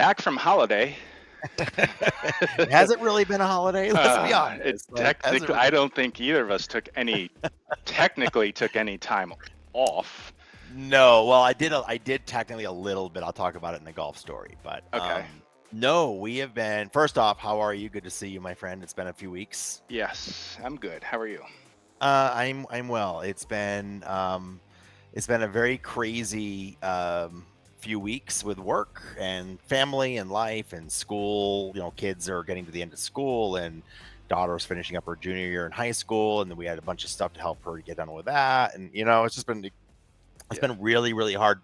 back from holiday. Has it really been a holiday? Let's be It honest. Like, has it technically, I don't think either of us technically took any time off. No, well, I did technically a little bit. I'll talk about it in the golf story, but Okay. no, we have been. First off, how are you? Good to see you, my friend. It's been a few weeks. Yes, I'm good. How are you? I'm well. It's been a very crazy few weeks with work and family and life and school. You know, kids are getting to the end of school and daughter's finishing up her junior year in high school, and then we had a bunch of stuff to help her get done with that. And it's Yeah. been really, really hard.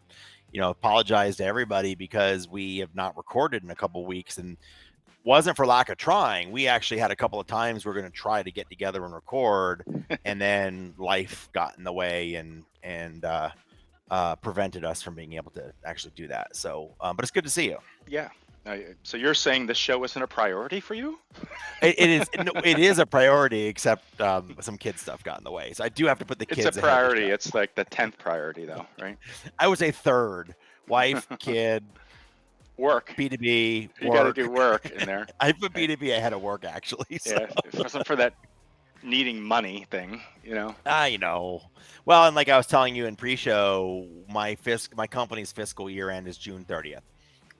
Apologize to everybody because we have not recorded in a couple weeks, and wasn't for lack of trying. We actually had a couple of times we're going to try to get together and record, and then life got in the way and prevented us from being able to actually do that. So, but it's good to see you. Yeah. So you're saying this show isn't a priority for you? It is a priority, except some kid stuff got in the way. So I do have to put the It's a kids ahead of the priority. show. It's like the 10th priority, though, right? I would say third: wife, kid, Work. B2B, You got to work. do work in there. I put B2B ahead of work, actually. So. Yeah. If it wasn't for that needing money thing, you know. I know. Well, and like I was telling you in pre-show, my company's fiscal year end is June 30th.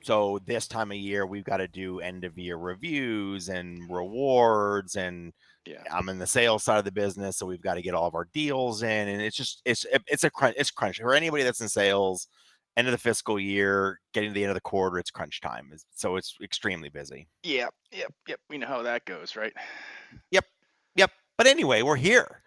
So this time of year, we've got to do end of year reviews and rewards, and Yeah. I'm in the sales side of the business, so we've got to get all of our deals in, and it's crunch for anybody that's in sales. End of the fiscal year, getting to the end of the quarter, it's crunch time. So it's extremely busy. Yep. We know how that goes, right? Yep. But anyway, we're here.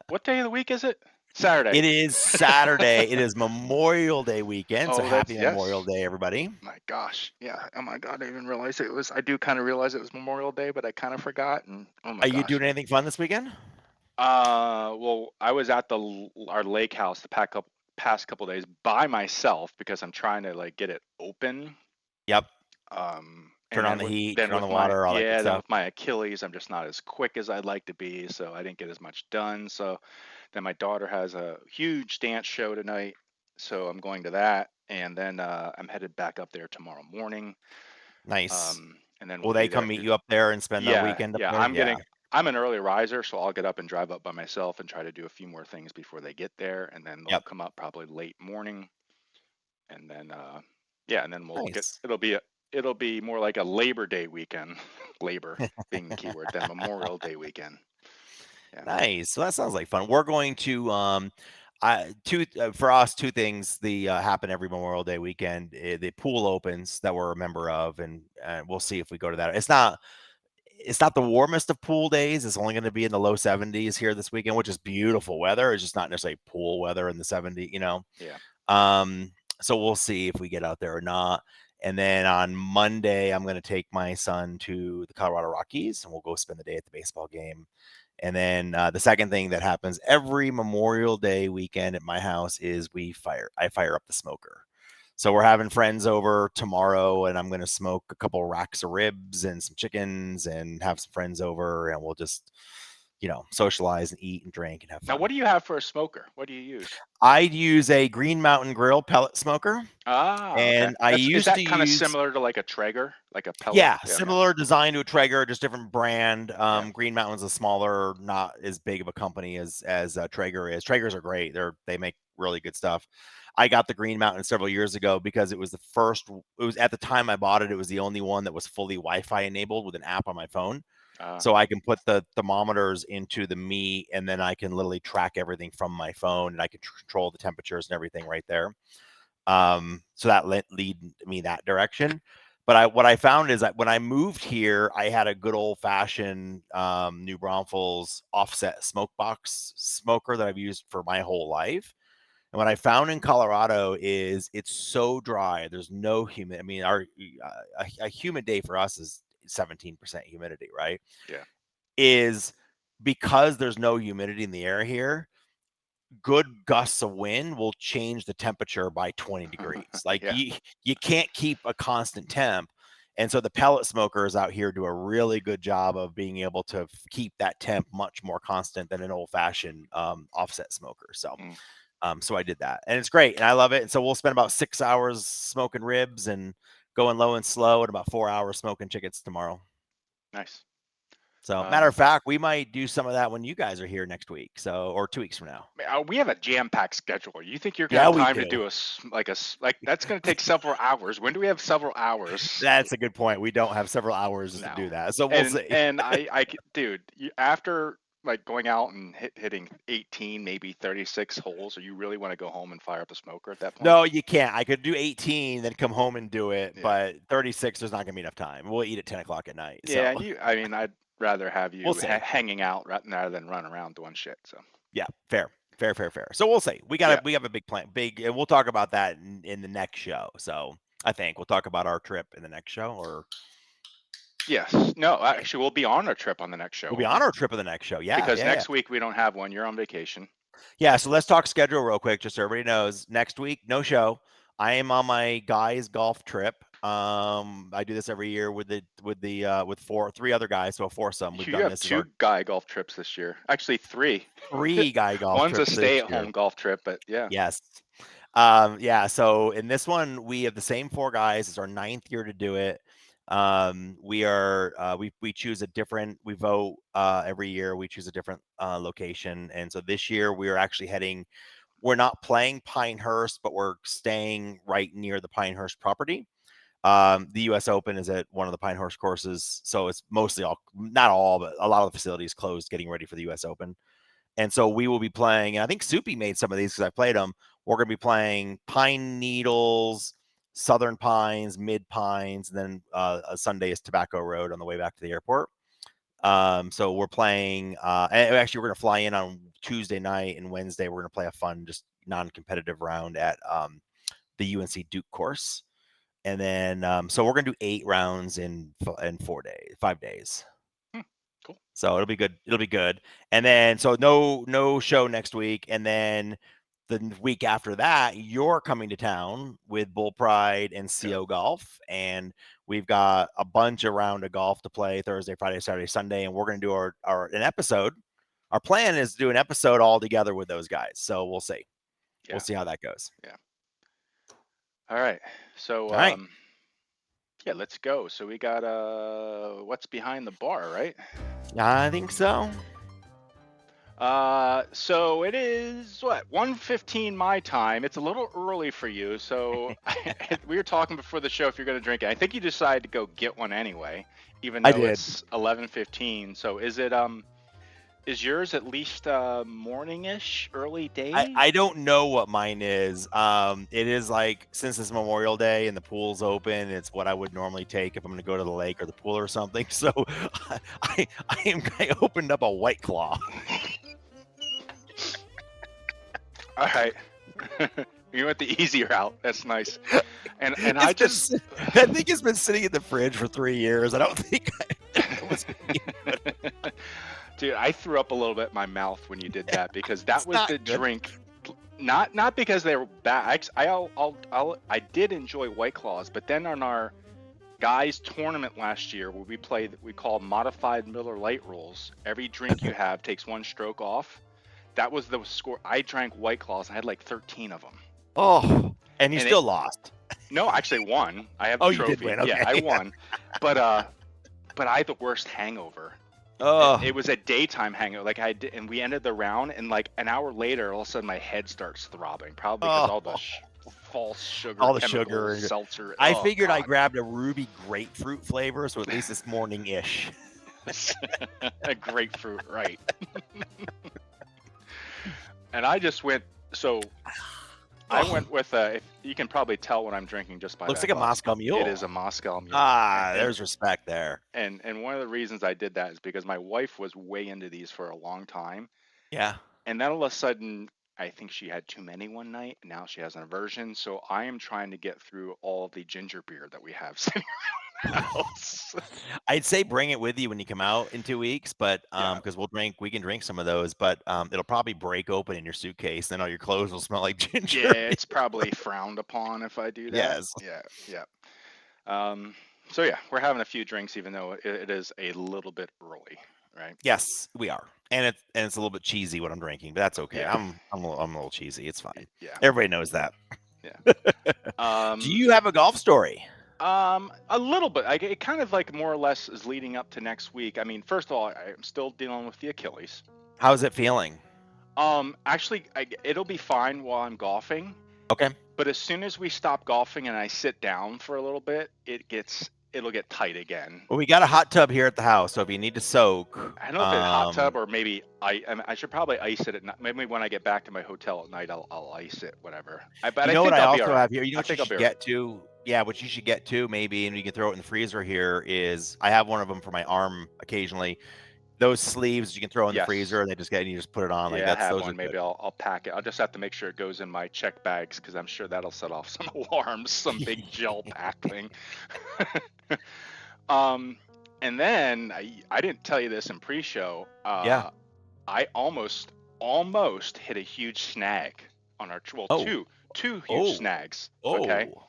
What day of the week is it? Saturday. It is Saturday. It is Memorial Day weekend. So Oh, happy yes. Memorial Day, everybody. My gosh. Yeah. Oh my God. I didn't realize it was. I do kind of realize it was Memorial Day, but I kind of forgot. And oh my Are you gosh. doing anything fun this weekend? Well, I was at our lake house the past couple days by myself because I'm trying to like get it open. Yep. And Turn on then the heat, then turn on the with my water, all that good yeah, then stuff. with my Achilles, I'm just not as quick as I'd like to be, so I didn't get as much done. So then my daughter has a huge dance show tonight, so I'm going to that, and then I'm headed back up there tomorrow morning. Nice. And then Will we'll they be come there. meet you up there and spend the Yeah, weekend up yeah, there? Yeah. I'm an early riser, so I'll get up and drive up by myself and try to do a few more things before they get there, and then they'll Yep. come up probably late morning, and then yeah, and then Nice. it'll be more like a Labor Day weekend, labor being the keyword, than Memorial Day weekend. Yeah. Nice. So that sounds like fun. We're going to for us, two things happen every Memorial Day weekend. The pool opens that we're a member of, and we'll see if we go to that. It's not the warmest of pool days. It's only going to be in the low 70s here this weekend, which is beautiful weather. It's just not necessarily pool weather in the 70s, Yeah. So we'll see if we get out there or not. And then on Monday, I'm going to take my son to the Colorado Rockies, and we'll go spend the day at the baseball game. And then the second thing that happens every Memorial Day weekend at my house is I fire up the smoker. So we're having friends over tomorrow, and I'm going to smoke a couple of racks of ribs and some chickens and have some friends over, and we'll just, socialize and eat and drink and have Now, fun. what do you have for a smoker? What do you use? I'd use a Green Mountain Grill pellet smoker. Ah, okay. And I Is used that to kind of use, similar to like a Traeger, like a pellet? yeah, Okay. similar design to a Traeger, just different brand. Yeah. Green Mountain's a smaller, not as big of a company as Traeger is. Traegers are great. They make really good stuff. I got the Green Mountain several years ago because it was at the time I bought it, it was the only one that was fully Wi-Fi enabled with an app on my phone. So I can put the thermometers into the meat, and then I can literally track everything from my phone, and I can control the temperatures and everything right there. So that lead me that direction. But what I found is that when I moved here, I had a good old fashioned New Braunfels offset smoke box smoker that I've used for my whole life. And what I found in Colorado is it's so dry. There's no humid. I mean, a humid day for us is 17% humidity, right? Yeah. Is because there's no humidity in the air here, good gusts of wind will change the temperature by 20 degrees. Like Yeah. you can't keep a constant temp. And so the pellet smokers out here do a really good job of being able to keep that temp much more constant than an old fashioned offset smoker. So So I did that, and it's great, and I love it. And so we'll spend about 6 hours smoking ribs and going low and slow, and about 4 hours smoking chickens tomorrow. Nice. So, matter Um, of fact, we might do some of that when you guys are here next week, so or 2 weeks from now. we have a jam-packed schedule. You think you're gonna Yeah, have we time to do. do like that's gonna take several hours? When do we have several hours? That's a good point. We don't have several hours just to No. do that, so we'll And see. and dude, after like going out and hitting 18, maybe 36 holes, or you really want to go home and fire up a smoker at that point? No, you can't. I could do 18, then come home and do it, Yeah. but 36, there's not gonna be enough time. We'll eat at 10 o'clock at night, Yeah, so and I mean, I'd rather have we'll you see. hanging out rather than run around doing shit. So Yeah, fair. Fair, fair, fair. So we'll see. yeah. We have a big plan, and we'll talk about that in the next show. So I think we'll talk about our trip in the next show, or Yes. No, actually, we'll be on a trip on the next show, we'll be won't on we? our trip of the next show. Yeah, Because yeah, yeah. next week we don't have one. You're on vacation. Yeah, so let's talk schedule real quick, just so everybody knows. Next week, no show. I am on my guys golf trip. I do this every year with with three other guys, so a foursome. We've You done have this as two our guy golf trips this year. Actually, three. three guy golf One's a trips this year. stay-at-home golf trip, but yeah. Yes. Yeah, so in this one, we have the same four guys. It's our ninth year to do it. We choose a different, we vote every year, we choose a different location. And so this year we are actually we're not playing Pinehurst, but we're staying right near the Pinehurst property. The US Open is at one of the Pinehurst courses, so it's mostly not all, but a lot of the facilities closed getting ready for the US Open. And so we will be playing, and I think Soupy made some of these because I played them. We're going to be playing Pine Needles, Southern Pines, Mid Pines, and then a Sunday is Tobacco Road on the way back to the airport. So we're playing, and actually, we're going to fly in on Tuesday night, and Wednesday, we're going to play a fun, just non competitive round at the UNC Duke course. And then, so we're going to do 8 rounds in 5 days. Hmm, cool. So it'll be good. It'll be good. And then so no show next week. And then the week after that, you're coming to town with Bull Pride and CO Yep. Golf. And we've got a bunch of round of golf to play Thursday, Friday, Saturday, Sunday. And we're gonna do an episode. Our plan is to do an episode all together with those guys. So we'll see. Yeah. We'll see how that goes. Yeah. All right. So All right. yeah, let's go. So we got what's behind the bar, right? I think so. So it is what 1:15 my time. It's a little early for you. So we were talking before the show if you're going to drink it. I think you decided to go get one anyway, even I though did. it's 11:15. So is yours at least morning-ish, early day? I don't know what mine is. It is like, since it's Memorial Day and the pool's open, it's what I would normally take if I'm going to go to the lake or the pool or something. So I opened up a White Claw. All right. You went the easy route. That's nice. And I think it's been sitting in the fridge for 3 years. I don't think it was. Dude, I threw up a little bit in my mouth when you did that because that It's was not the good. drink. Not because they were bad. I did enjoy White Claws, but then on our guys tournament last year where we call modified Miller Lite rules. Every drink you have takes 1 stroke off. That was the score. I drank White Claws. I had like 13 of them. Oh, and you And still lost. No, I actually won. I have the Oh, you trophy. did win. Yeah, Okay. I won. But I had the worst hangover. Oh, It was a daytime hangover. Like and we ended the round, and like an hour later, all of a sudden my head starts throbbing, probably because all the false sugar, all the chemicals, sugar. seltzer. I Oh, figured I God. grabbed a ruby grapefruit flavor, so at least it's morning-ish. A grapefruit, right? And I just went. So I went with if you can probably tell what I'm drinking just by Looks that like a glass. Moscow Mule. It is a Moscow Mule. There's respect there. And one of the reasons I did that is because my wife was way into these for a long time. Yeah. And then all of a sudden, I think she had too many one night, and now she has an aversion. So I am trying to get through all the ginger beer that we have sitting around the house. I'd say bring it with you when you come out in 2 weeks, but Yeah. because we can drink some of those, but it'll probably break open in your suitcase, then all your clothes will smell like ginger. Yeah, it's probably frowned upon if I do that. Yes. Yeah. So yeah, we're having a few drinks, even though it is a little bit early, right? Yes, we are. and it's a little bit cheesy what I'm drinking, but that's okay. Yeah. I'm a little cheesy. It's fine. Yeah. Everybody knows that. Yeah. Do Um, you have a golf story? a little bit. It kind of like more or less is leading up to next week. I mean, first of all, I'm still dealing with the Achilles. How's it feeling? Actually, it'll be fine while I'm golfing, Okay. but as soon as we stop golfing and I sit down for a little bit, it'll get tight again. Well, we got a hot tub here at the house, so if you need to soak, I don't know if it's hot tub or maybe I should probably ice it at night. Maybe when I get back to my hotel at night, I'll ice it, whatever. But you I know what think I I'll be all also right. have here? You know I what you think I'll be should all right. get to? Yeah, what you should get to maybe, and you can throw it in the freezer here, is I have one of them for my arm occasionally. Those sleeves you can throw in the Yes. freezer, and you just put it on. Like Yeah, I have those are one. good. Maybe I'll pack it. I'll just have to make sure it goes in my check bags because I'm sure that'll set off some alarms, some big gel pack thing. um, and then I didn't tell you this in pre-show. Yeah. I almost hit a huge snag on our Oh. two huge Oh. snags. Okay. Oh.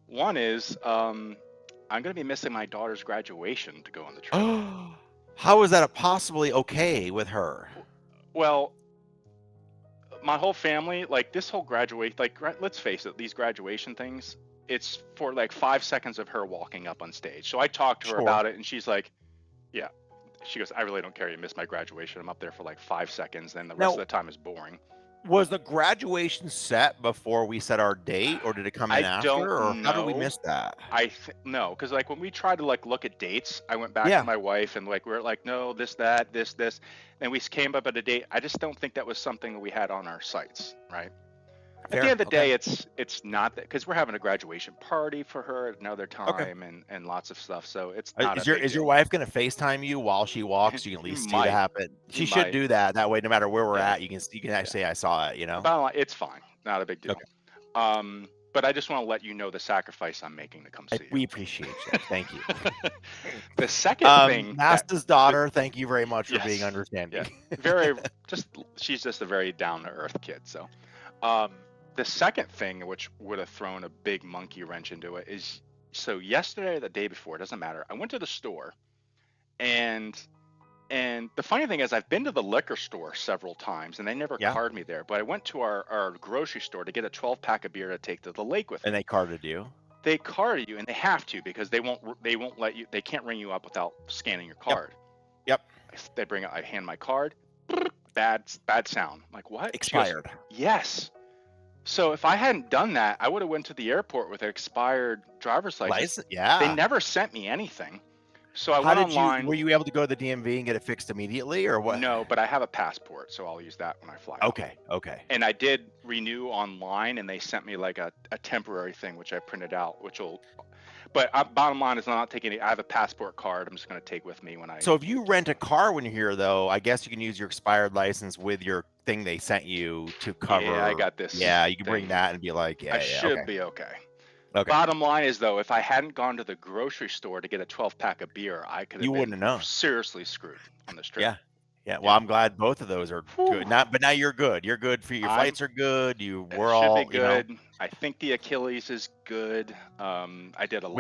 One is I'm gonna be missing my daughter's graduation to go on the trip. How is that possibly okay with her? Well, my whole family, like this whole graduate, like let's face it, these graduation things, it's for like 5 seconds of her walking up on stage. So I talked to her Sure. about it, and she's like, "Yeah." She goes, "I really don't care. You missed my graduation. I'm up there for like 5 seconds, then the rest Now, of the time is boring." was the graduation set before we set our date, or did it come in I after, don't or how did we know. miss that? No, because like when we tried to like look at dates, I went back to Yeah, my wife and like we were like, no, this, that, this, and we came up at a date. I just don't think that was something that we had on our sites, right? At the fair. end of the Okay. day, it's not that because we're having a graduation party for her at another Okay. time and lots of stuff, so it's not a Is your big deal. wife gonna FaceTime you while she walks? So you can at You least see what might, happened. you She should might, do that. That way, no matter where we're yeah, at, you can actually yeah. say I saw it. Bottom line, it's fine, not a big deal. Okay. But I just want to let you know the sacrifice I'm making to come see We appreciate that. Thank you. you. The second thing that Nasta's daughter, thank you very much for being yes, understanding. yeah, very just she's just a very down to earth kid. So, um, the second thing which would have thrown a big monkey wrench into it is so yesterday or the day before, it doesn't matter. I went to the store and the funny thing is I've been to the liquor store several times and they never Yeah, card me there. But I went to our grocery store to get a 12-pack of beer to take to the lake with and me. they carded you. They card you and they have to because they won't let you, they can't ring you up without scanning your Yep. card. Yep. They bring I hand my card, bad sound. I'm like, what? She goes, Expired. yes. So if I hadn't done that, I would have went to the airport with an expired driver's license. License? Yeah. They never sent me anything. So I How went did you? online. Were you able to go to the DMV and get it fixed immediately, or what? No, but I have a passport, so I'll use that when I fly out. Okay. Okay. And I did renew online, and they sent me like a temporary thing, which I printed out, But bottom line is, I'm not taking it. I have a passport card. I'm just going to take with me when I. So if you rent a car when you're here, though, I guess you can use your expired license with your thing they sent you to cover. Yeah, I got this. Yeah, you can bring thing. that and be like, yeah, I yeah, should okay. be okay. Okay. Bottom line is, though, if I hadn't gone to the grocery store to get a 12-pack of beer, I could have You been wouldn't have known. seriously screwed on this trip. Yeah. Yeah. Well, I'm glad both of those are Whew. good. But now you're good. You're good for your flights are good. We're should all be good. I think the Achilles is good. I did a lot.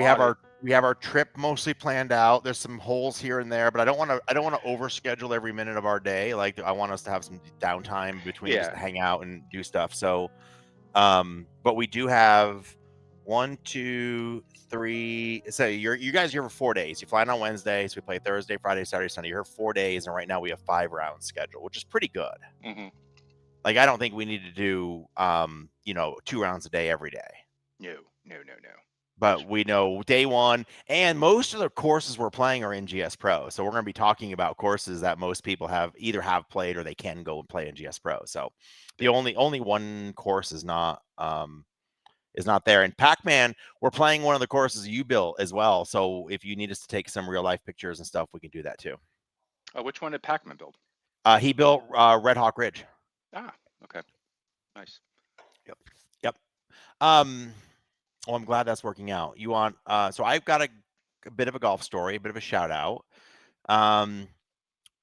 We have our trip mostly planned out. There's some holes here and there, but I don't want to overschedule every minute of our day. Like I want us to have some downtime between just to hang out and do stuff. So, but we do have 1, 2, 3. So you guys are here for 4 days. You fly in on Wednesday, so we play Thursday, Friday, Saturday, Sunday. You're here 4 days, and right now we have 5 rounds scheduled, which is pretty good. Mm-hmm. Like I don't think we need to do 2 rounds a day every day. No. But we know day one, and most of the courses we're playing are in GS Pro. So we're going to be talking about courses that most people either have played or they can go and play in GS Pro. So the only one course is not there. And Pac-Man, we're playing one of the courses you built as well. So if you need us to take some real life pictures and stuff, we can do that too. Which one did Pac-Man build? He built Red Hawk Ridge. Okay. Nice. Yep. Well, I'm glad that's working out. You want so I've got a bit of a golf story, a bit of a shout out.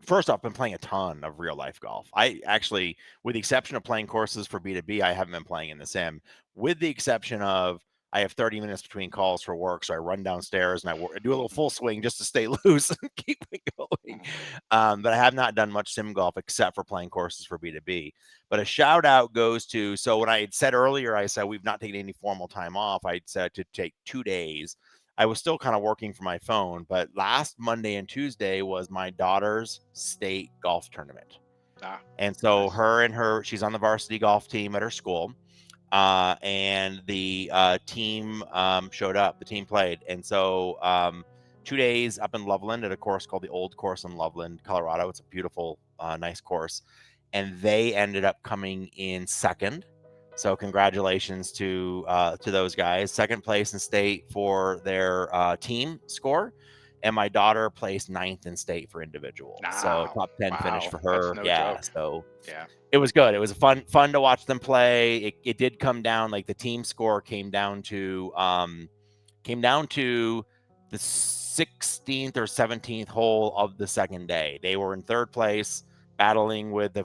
First off, I've been playing a ton of real life golf. I actually, with the exception of playing courses for B2B, I haven't been playing in the sim. With the exception of I have 30 minutes between calls for work, so I run downstairs and I do a little full swing just to stay loose and keep it going. Mhm. But I have not done much sim golf except for playing courses for B2B. But a shout out goes to, so when I had said earlier, I said we've not taken any formal time off. I said to take 2 days. I was still kind of working from my phone, but last Monday and Tuesday was my daughter's state golf tournament. Ah, And so nice. she's on the varsity golf team at her school. And the team showed up. The team played, and so 2 days up in Loveland at a course called the Old Course in Loveland, Colorado. It's a beautiful, nice course, and they ended up coming in second. So congratulations to those guys. Second place in state for their team score, and my daughter placed ninth in state for individual. So Wow. top 10 finish Wow. for That's her. no Yeah. joke. So Yeah. it was good. It was fun to watch them play. It did come down, like the team score came down to the 16th or 17th hole of the second day. They were in third place, battling with the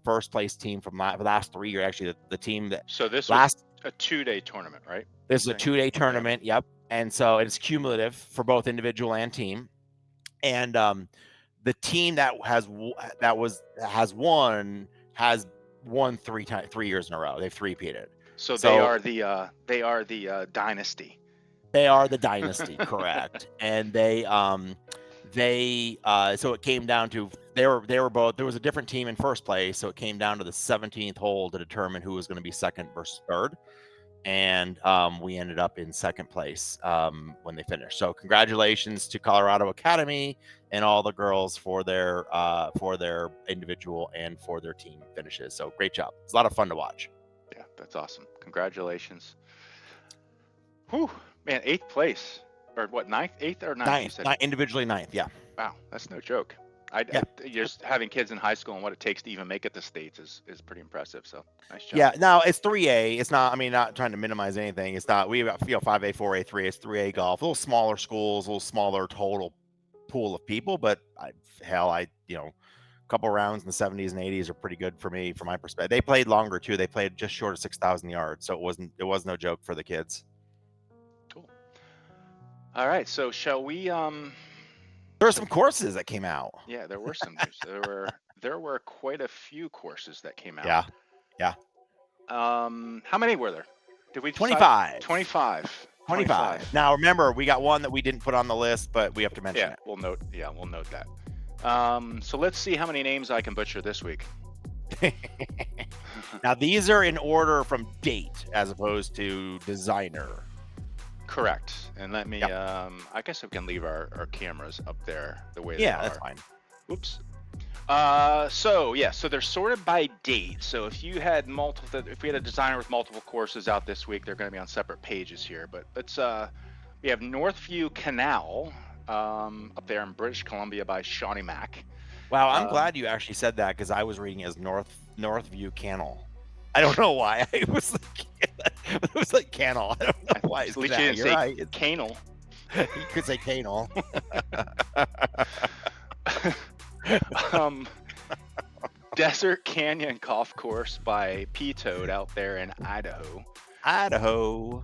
first place team from the last 3 years. Actually, the team that So this was last a 2-day tournament, right? this You're is a saying? 2-day Yeah. tournament. Yep, and so it's cumulative for both individual and team. And the team that has won 3 years in a row. They've three-peated. So So they are the dynasty. they are the dynasty, correct? And so it came down to they were both, there was a different team in first place, so it came down to the 17th hole to determine who was going to be second versus third. And we ended up in second place when they finished. So congratulations to Colorado Academy and all the girls for their individual and for their team finishes. So great job. It's a lot of fun to watch. Yeah, that's awesome. Congratulations. Whew, man, 8th place. Or what, ninth? 8th or ninth, you Ninth, said? individually ninth. Yeah. Wow, that's no joke. Yeah. Just having kids in high school and what it takes to even make it to states is pretty impressive. So nice job. Yeah. Now it's 3A. It's not, I mean, not trying to minimize anything. It's not, we have 5A, 4A, 3A. It's 3A golf. A little smaller schools, a little smaller total pool of people, but a couple rounds in the 70s and 80s are pretty good for me, from my perspective. They played longer too. They played just short of 6,000 yards, so it was no joke for the kids. Cool. All right, so shall we There are some courses that came out. Yeah, there were some news. There were quite a few courses that came out. Yeah. Yeah. How many were there? Did we decide? 25. 25. 25. Now remember, we got one that we didn't put on the list, but we have to mention Yeah, we'll note that. So let's see how many names I can butcher this week. it. Now these are in order from date as opposed to designer. Correct. And let me, Yep. I guess we can leave our cameras up there the way they Yeah, are. that's fine. Oops. So they're sorted by date. So if we had a designer with multiple courses out this week, they're going to be on separate pages here. But we have Northview Canal up there in British Columbia by Shawnee Mac. Wow, I'm glad you actually said that, because I was reading as Northview Canal. I don't know why. It was like Canal. I don't know why. At least you didn't say right. Canal. You could say Canal. Desert Canyon Golf Course by P-Toad out there in Idaho. Idaho.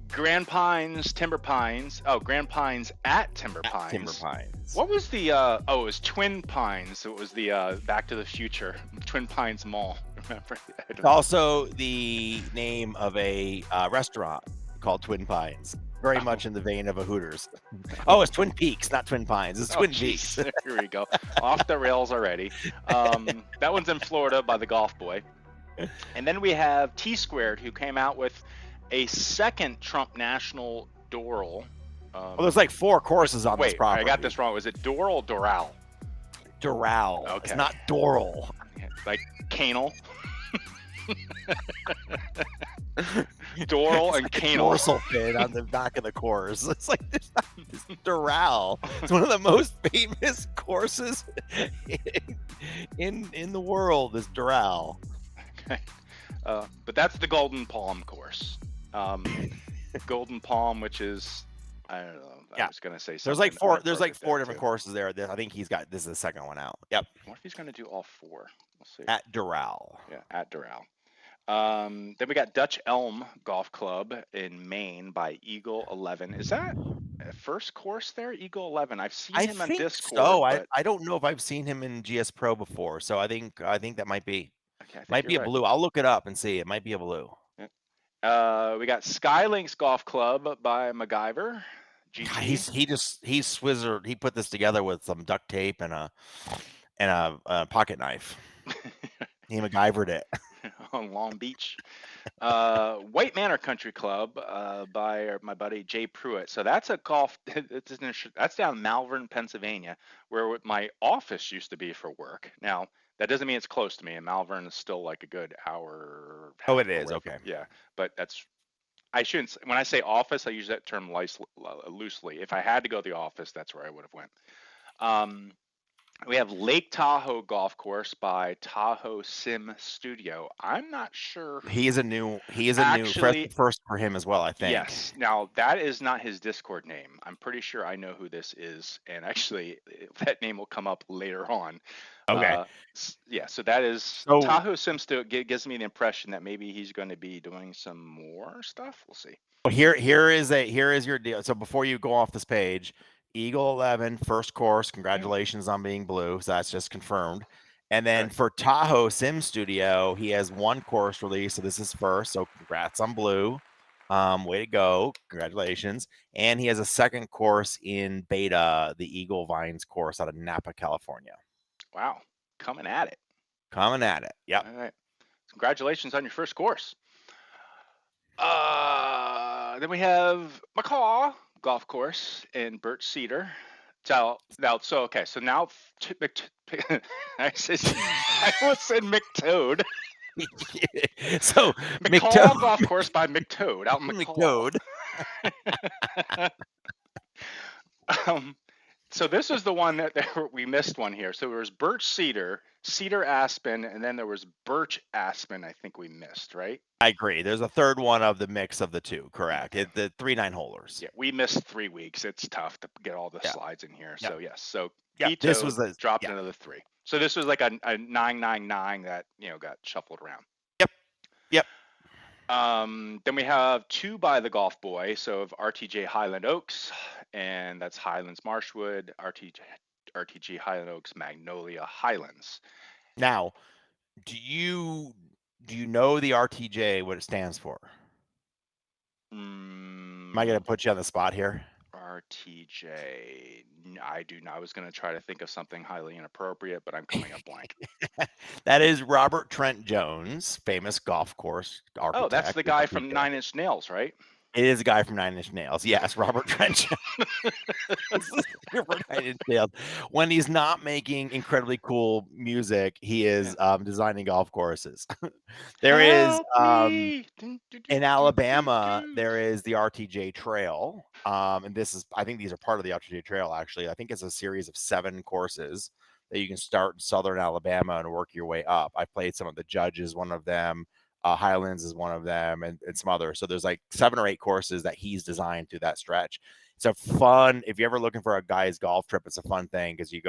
Grand Pines, Timber Pines. Oh, Grand Pines at Timber Pines. Timber Pines. What was the? It was Twin Pines. It was the Back to the Future Twin Pines Mall. Remember? It's also the name of a restaurant called Twin Pines. Very much in the vein of a Hooters. Oh, it's Twin Peaks, not Twin Pines. It's Twin Peaks. Here we go. Off the rails already. That one's in Florida by the Golf Boy. And then we have T Squared, who came out with a second Trump National Doral. Well, there's like 4 courses on this Wait, property. I got this wrong. Was it Doral or Doral? Doral. Okay. It's not Doral. Like Canal. Doral and Canal. Dorsal fin on the back of the course. It's like this Doral. It's one of the most famous courses in the world. Is Doral. Okay. But that's the Golden Palm course. Golden Palm, which is, I don't know. I was gonna say something. There's like 4 different courses there. I think this is the second one out. Yep. What if he's gonna do all 4? We'll see. At Doral. Yeah, at Doral. Then we got Dutch Elm Golf Club in Maine by Eagle 11. Is that a first course there, Eagle 11? I've seen I him on think so. Discord, I but I don't know if I've seen him in GS Pro before, so I think that might be okay, I think might you're be a right. blue. I'll look it up and see. It might be a blue. Yeah. We got Skylinks Golf Club by MacGyver, God, GG. he's Swizzer. He put this together with some duct tape and a pocket knife. He MacGyvered it. on Long Beach. White Manor Country Club by my buddy Jay Pruitt. So that's a golf. That's down Malvern, Pennsylvania, where my office used to be for work. Now that doesn't mean it's close to me, and Malvern is still like a good hour, Oh, half it is away from. okay. Yeah, but that's. I shouldn't. When I say office, I use that term loosely. If I had to go to the office, that's where I would have went. Um, we have Lake Tahoe Golf Course by Tahoe Sim Studio. I'm not sure. He is a new Actually, first for him as well, I think. yes. Now, that is not his Discord name. I'm pretty sure I know who this is. And actually, that name will come up later on. Okay. Yeah, so that is So Tahoe Sim Studio. Gives me the impression that maybe he's going to be doing some more stuff. We'll see. here is your deal. So before you go off this page, Eagle 11 first course. Oh, Congratulations on being blue. So that's just confirmed. And all then right. for Tahoe Sim Studio, he has one course release. So this is first. So congrats on blue. Way to go. Congratulations. And he has a second course in beta, the Eagle Vines course out of Napa, California. Wow. Coming at it. Coming at it. Yep. All right. Congratulations on your first course. Then we have Macaw Golf Course in Birch Cedar. So okay, so now I almost said McToad. So McCall Golf Course by McToad out in McCall. McToad. um, so this is the one that we missed one here. So there was Birch Cedar, Cedar Aspen, and then there was Birch Aspen. I think we missed, right? I agree. There's a third one of the mix of the two. Correct. Okay. The 3 9-holers. Yeah, we missed 3 weeks. It's tough to get all the Yeah. slides in here. Yep. So yes, so Yep. This was the dropped yeah. another 3. So this was like a 999 that got shuffled around. Yep. Yep. Then we have 2 by the Golf Boy. So of RTJ Highland Oaks, and that's Highlands Marshwood, RTG Highland Oaks Magnolia Highlands. Now, do you know the RTJ what it stands for? Am I going to put you on the spot here? RTJ. I do not. I was going to try to think of something highly inappropriate, but I'm coming up blank. That is Robert Trent Jones, famous golf course architect. Oh, that's the guy from 9 Inch Nails, right? It is a guy from 9 Inch Nails. Yes, Robert Trent for 9 Inch Nails. When he's not making incredibly cool music, he is designing golf courses. There is in Alabama, there is the RTJ Trail. And this is, I think these are part of the RTJ Trail, actually. I think it's a series of 7 courses that you can start in southern Alabama and work your way up. I played some of the Judges, one of them. Highlands is one of them, and some others. So there's like 7 or 8 courses that he's designed through that stretch. It's a fun. If you're ever looking for a guy's golf trip, it's a fun thing because you're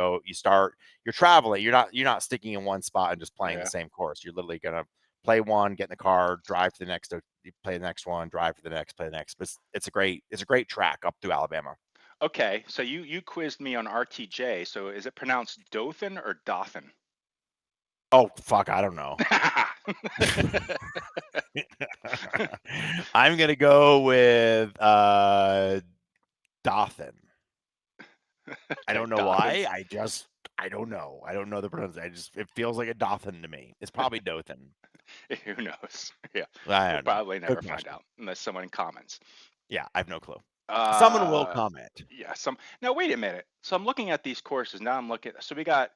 traveling. You're not sticking in one spot and just playing the same course. You're literally gonna play one, get in the car, drive to the next, play the next one, drive to the next, play the next. But it's a great track up through Alabama. Okay, so you quizzed me on RTJ. So is it pronounced Dothan or Dothan? Oh, fuck, I don't know. I'm going to go with Dothan. I don't know why. I don't know. I don't know the pronunciation. It feels like a Dothan to me. It's probably Dothan. Who knows? Yeah. We'll probably never find out unless someone comments. Yeah, I have no clue. Someone will comment. Yeah, now wait a minute. So I'm looking at these courses. Now I'm looking. So we got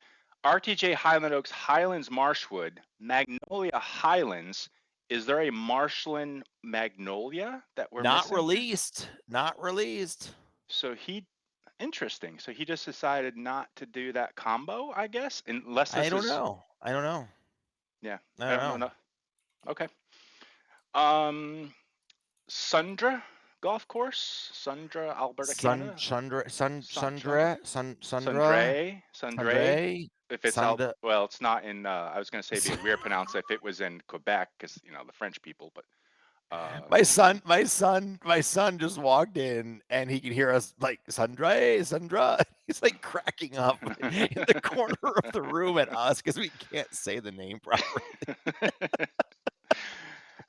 RTJ Highland Oaks, Highlands Marshwood, Magnolia Highlands. Is there a Marshland Magnolia that we're missing? Not released. So interesting. So he just decided not to do that combo, I guess, unless I don't know. Yeah, I don't know. Okay. Sundra Golf Course, Sundra, Alberta, Canada. Sundre. If it's out, Sunda. well, it's not in. I was gonna say it'd be weird pronounce if it was in Quebec, because the French people. But My son just walked in and he could hear us like Sandra. He's like cracking up in the corner of the room at us because we can't say the name properly.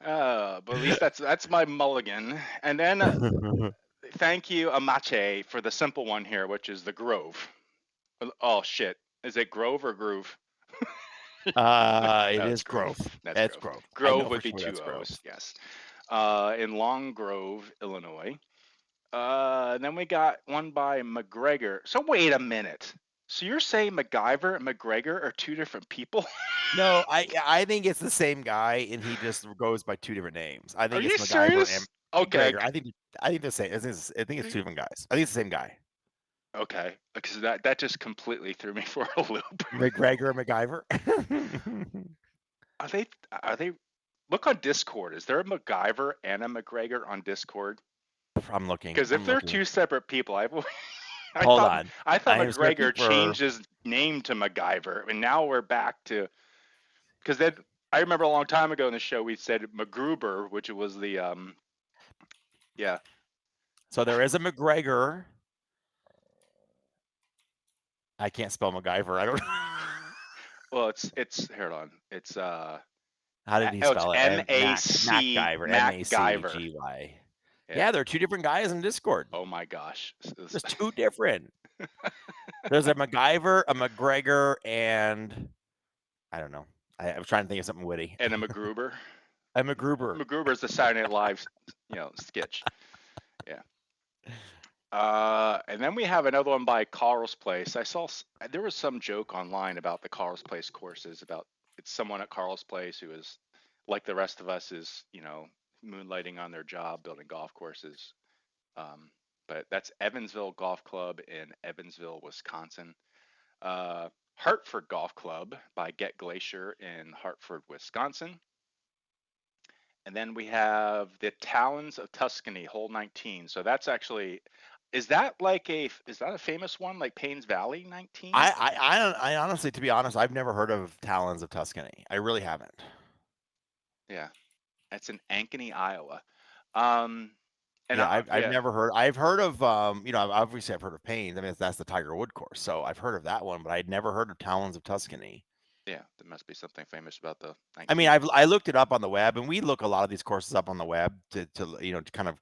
but at least that's my mulligan. And then thank you, Amache, for the simple one here, which is the Grove. Oh shit, is it Grove or Groove? It No, it's is Grove. Grove. That's That's Grove. Grove. I Grove know would for be sure two that's Grove. O's. Yes. In Long Grove, Illinois. Then we got one by McGregor. So wait a minute. So you're saying MacGyver and McGregor are two different people? No, I think it's the same guy, and he just goes by two different names. I Are think it's you MacGyver and serious? Okay. McGregor. I think the same. I think it's two different guys. I think it's the same guy. Okay. Because that just completely threw me for a loop. McGregor and MacGyver. Are they look on Discord. Is there a MacGyver and a McGregor on Discord? I'm looking. Because if I'm they're looking. two separate people, I Hold thought on. I thought I am searching McGregor for. changed his name to MacGyver, and now we're back to because then I remember a long time ago in the show we said MacGruber, which was the yeah. So there is a McGregor. I can't spell MacGyver. I don't. Well, it's hold on. It's How did he it's spell it? MAC MacGyver. MacGyver. MacGyver. Yeah. Yeah, they're two different guys in Discord. Oh my gosh. There's two different. There's a MacGyver, a McGregor, and I don't know. I was trying to think of something witty. And a MacGruber. A MacGruber. MacGruber's the Saturday Night Live, sketch. Yeah. And then we have another one by Carl's Place. I saw there was some joke online about the Carl's Place courses. About it's someone at Carl's Place who is like the rest of us is moonlighting on their job building golf courses. But that's Evansville Golf Club in Evansville, Wisconsin. Hartford Golf Club by Get Glacier in Hartford, Wisconsin. And then we have the Talons of Tuscany, hole 19. So that's actually, is that a famous one like Paynes Valley 19? I honestly, to be honest, I've never heard of Talons of Tuscany. I really haven't. Yeah, that's in Ankeny, Iowa. And Yeah, I've yeah, never heard. I've heard of obviously I've heard of Paynes. I mean, that's the Tiger Wood course, so I've heard of that one, but I'd never heard of Talons of Tuscany. yeah, there must be something famous about the I mean, 19. I looked it up on the web, and we look a lot of these courses up on the web to to kind of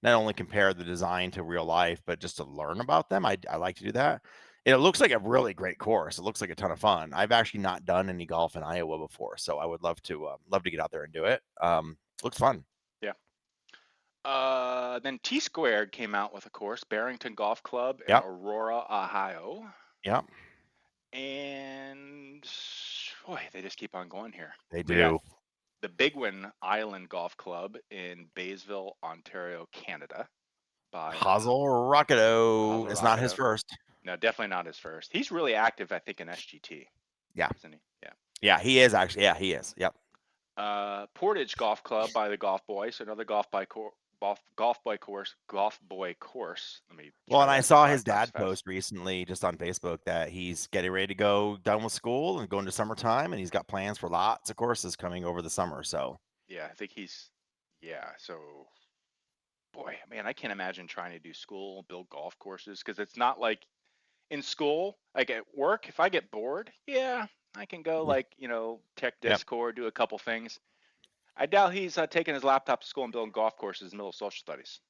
not only compare the design to real life, but just to learn about them. I like to do that. It looks like a really great course. It looks like a ton of fun. I've actually not done any golf in Iowa before, so I would love to get out there and do it. Looks fun. Yeah. Then T Squared came out with a course, Barrington Golf Club in Yep. Aurora, Ohio. Yep. And boy, they just keep on going here. They We got do. the Beyween Island Golf Club in Baysville, Ontario, Canada. By Hazel Rocketo is not his Rocketo. first. No, definitely not his first. He's really active, I think, in SGT. Yeah. Isn't he? Yeah. Yeah, he is actually. Yeah, he is. Yep. Portage Golf Club by the Golf Boy. So another golf boy course. Let me. Well, and try I that saw five his times dad fast. post recently just on Facebook that he's getting ready to go done with school and going to summertime, and he's got plans for lots of courses coming over the summer. So Yeah, I think he's. Yeah. So, boy, man, I can't imagine trying to do school, build golf courses, because it's not like in school, like at work, if I get bored, yeah, I can go yeah, check yep, Discord, do a couple things. I doubt he's taking his laptop to school and building golf courses in the middle of social studies.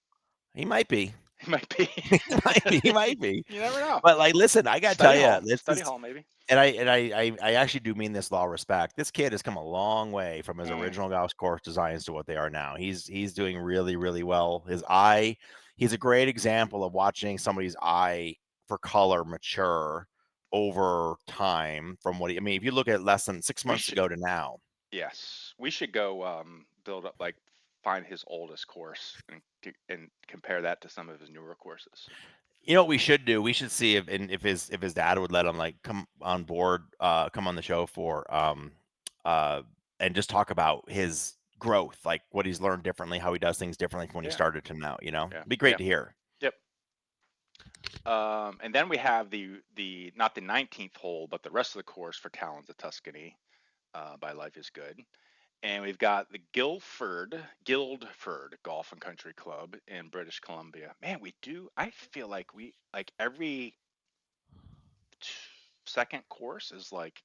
he might be. He might be. He might be. He might be. You never know. But like, listen, I gotta tell you, this Study is, hall, maybe. and I actually do mean this with all respect. This kid has come a long way from his Mm. original golf course designs to what they are now. He's doing really, really well. His eye, he's a great example of watching somebody's eye for color mature over time from what he, I mean, if you look at less than 6 We months should. ago to now. Yes, we should go build up find his oldest course and compare that to some of his newer courses. You know what we should do? We should see if his dad would let him like come on board, come on the show for and just talk about his growth, like what he's learned differently, how he does things differently from when he Yeah. started to now. Yeah. Be great Yeah. to hear. Yep. And then we have the not the 19th hole, but the rest of the course for Talons of Tuscany by Life is Good. And we've got the Guildford Golf and Country Club in British Columbia. Man, I feel like every second course is like,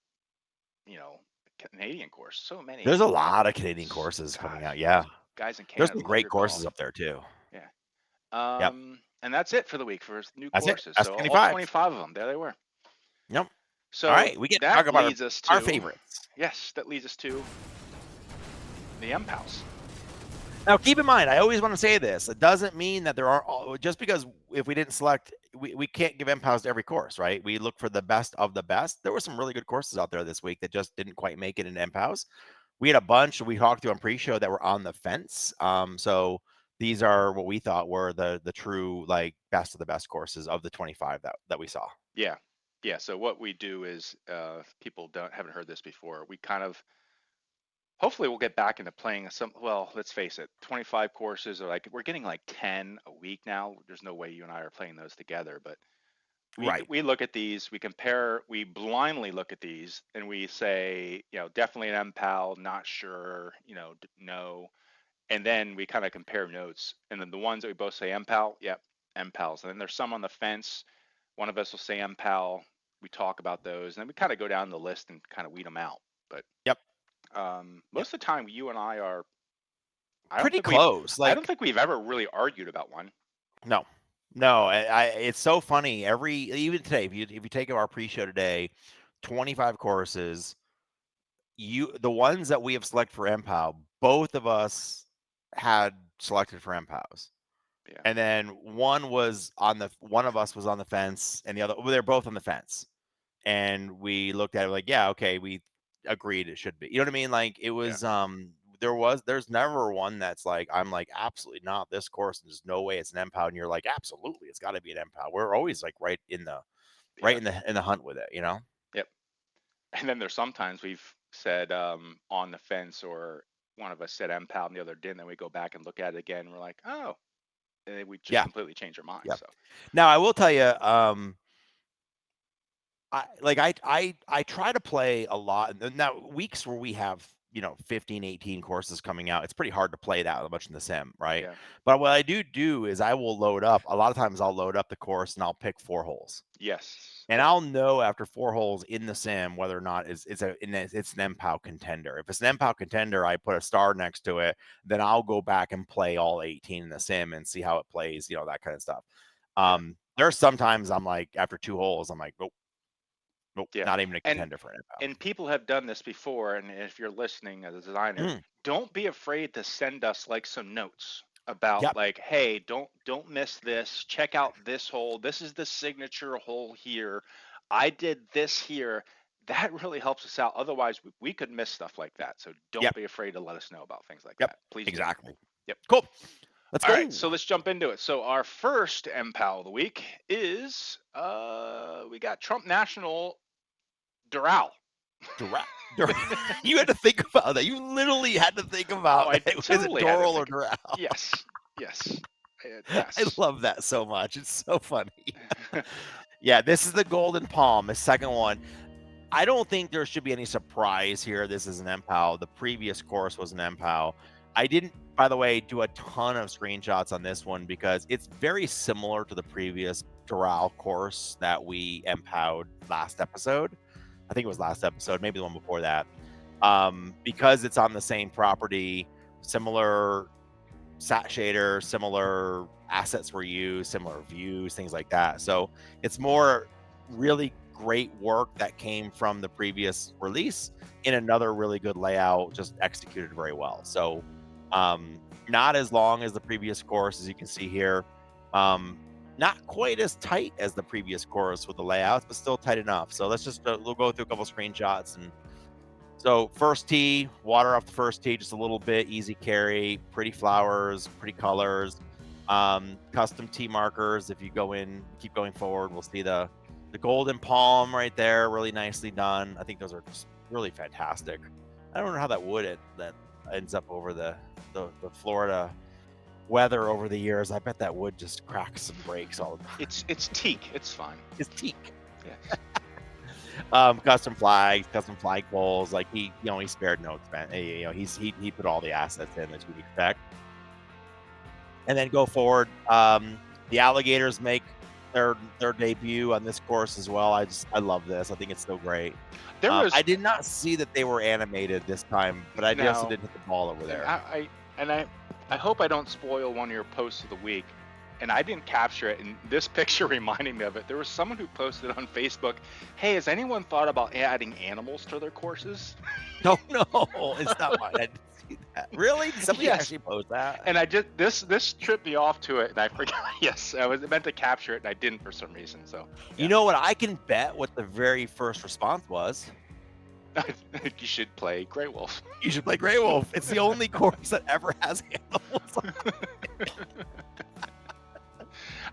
Canadian course. So many. There's a lot of Canadian courses coming Gosh, out. Yeah. guys in There's Canada some love great your courses golf. up there too. Yeah. Yep. And that's it for the week for new That's it. courses. That's So all 25. 25 of them, there they were. Yep. All So right. We get to talk that about leads us our to, favorites. yes, that leads us to the MPALs. Now, keep in mind, I always want to say this. It doesn't mean that there aren't, just because if we didn't select, we can't give MPOWs to every course, right? We look for the best of the best. There were some really good courses out there this week that just didn't quite make it in MPOWs. We had a bunch we talked to on pre-show that were on the fence. So these are what we thought were the true like best of the best courses of the 25 that we saw. Yeah. Yeah. So what we do is, if people haven't heard this before, we kind of, hopefully we'll get back into playing well, let's face it, 25 courses are like, we're getting like 10 a week now. There's no way you and I are playing those together, but Right. we look at these, we blindly look at these and we say, definitely an MPAL, not sure, no. And then we kind of compare notes. And then the ones that we both say MPAL, yep, MPALs. And then there's some on the fence. One of us will say MPAL. We talk about those. And then we kind of go down the list and kind of weed them out. But Yep. most of the time, you and I are, Pretty close. I don't Like, think we've ever really argued about one. no. It's so funny. Even today, if you take our pre-show today, 25 courses, the ones that we have selected for MPOW, both of us had selected for MPOWs. Yeah. And then one of us was on the fence and the other, well, they're both on the fence. And we looked at it like, yeah, okay, we agreed it should be. You know what I mean? Like it Yeah. was there's never one that's like I'm like absolutely not this course. There's no way it's an MPOW, and you're like absolutely it's got to be an MPOW. We're always like right in the Yeah. hunt with it, you know. Yep. And then there's sometimes we've said on the fence, or one of us said MPAL and the other didn't. Then we go back and look at it again. And we're like, oh, and then we just Yeah, completely change our mind. yeah. So Now I will tell you, I try to play a lot. And now weeks where we have 15, 18 courses coming out, it's pretty hard to play that much in the sim, right? yeah. But what I do is I will load up. A lot of times I'll load up the course and I'll pick 4 holes. Yes. And Yep. I'll know after 4 holes in the sim whether or not it's an MPOW contender. If it's an MPOW contender, I put a star next to it. Then I'll go back and play all 18 in the sim and see how it plays, that kind of stuff. Yeah. There's sometimes I'm like, after 2 holes, I'm like, nope, Yeah. not even a And contender for an and people have done this before. And if you're listening as a designer, MPOW. don't be afraid to send us like some notes about Yep, like, hey, don't miss this. Check out this hole. This is the signature hole here. I did this here. That really helps us out. Otherwise, we could miss stuff like that. So don't yep, be afraid to let us know about things like yep, that. Please do. exactly. Yep. Cool. Let's All right, go. so let's jump into it. So our first MPAL of the week is we got Trump National Doral. You had to think about that. You literally had to think about I it. Was it totally had to Doral or think. Doral? Yes, yes, I yes. love that so much. It's so funny. Yeah, this is the Golden Palm, the second one. I don't think there should be any surprise here. This is an MPOW. The previous course was an MPOW. I didn't, by the way, do a ton of screenshots on this one because it's very similar to the previous Doral course that we MPOW'd last episode. I think it was last episode, maybe the one before that. Because it's on the same property, similar sat shader, similar assets were used, similar views, things like that. So it's more really great work that came from the previous release in another really good layout, just executed very well. So not as long as the previous course, as you can see here. Not quite as tight as the previous course with the layouts, but still tight enough. So let's just we'll go through a couple screenshots. And so first tee, water off the first tee, just a little bit, easy carry, pretty flowers, pretty colors, custom tee markers. If you go in, keep going forward, we'll see the golden palm right there, really nicely done. I think those are just really fantastic. I don't know how that wood that ends up over the Florida weather over the years, I bet that wood just cracks and breaks all the time. It's teak. It's fine. It's teak. Yes. Custom flags, custom flagpoles. Like he spared no expense. He put all the assets in that you'd expect. And then go forward. The alligators make their debut on this course as well. I love this. I think it's so great. I did not see that they were animated this time, but I also did hit the ball over there. I hope I don't spoil one of your posts of the week. And I didn't capture it, and this picture reminded me of it. There was someone who posted on Facebook, "Hey, has anyone thought about adding animals to their courses?" No, it's not mine. I didn't see that. Really? Did somebody actually post that? And I just this tripped me off to it, and I forgot. Yes, I was meant to capture it, and I didn't for some reason. So you know what? I can bet what the very first response was. You should play Grey Wolf. You should play Grey Wolf. It's the only course that ever has animals.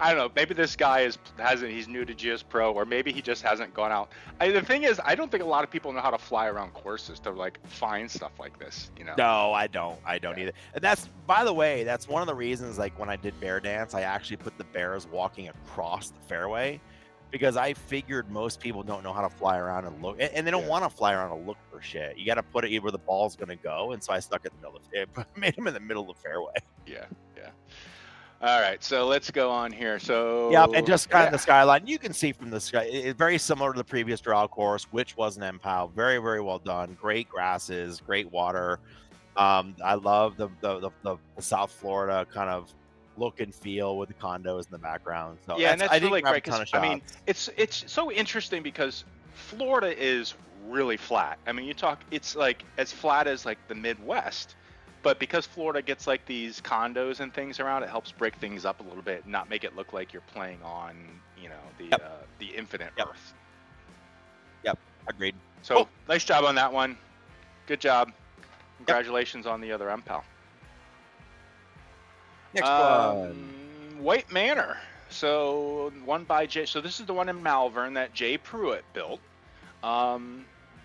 I don't know. Maybe this guy he's new to GS Pro, or maybe he just hasn't gone out. The thing is, I don't think a lot of people know how to fly around courses to like find stuff like this. No, I don't either. And that's, by the way, that's one of the reasons. Like when I did bear dance, I actually put the bears walking across the fairway, because I figured most people don't know how to fly around and look, and they don't want to fly around and look for shit. You got to put it where the ball's going to go, and so I stuck it in the middle made him in the middle of the fairway. Yeah. All right, so let's go on here. So and just kind of the skyline. You can see from the sky, it's very similar to the previous Doral course, which was an MPOW. Very, very well done. Great grasses, great water. I love the South Florida kind of look and feel with the condos in the background. So yeah, and that's really great because I mean, it's so interesting because Florida is really flat. I mean, it's like as flat as like the Midwest. But because Florida gets like these condos and things around, it helps break things up a little bit, and not make it look like you're playing on, the infinite Earth. Yep, agreed. So nice job on that one. Good job. Congratulations on the other MPAL. Next one, White Manor. So one by Jay. So this is the one in Malvern that Jay Pruitt built.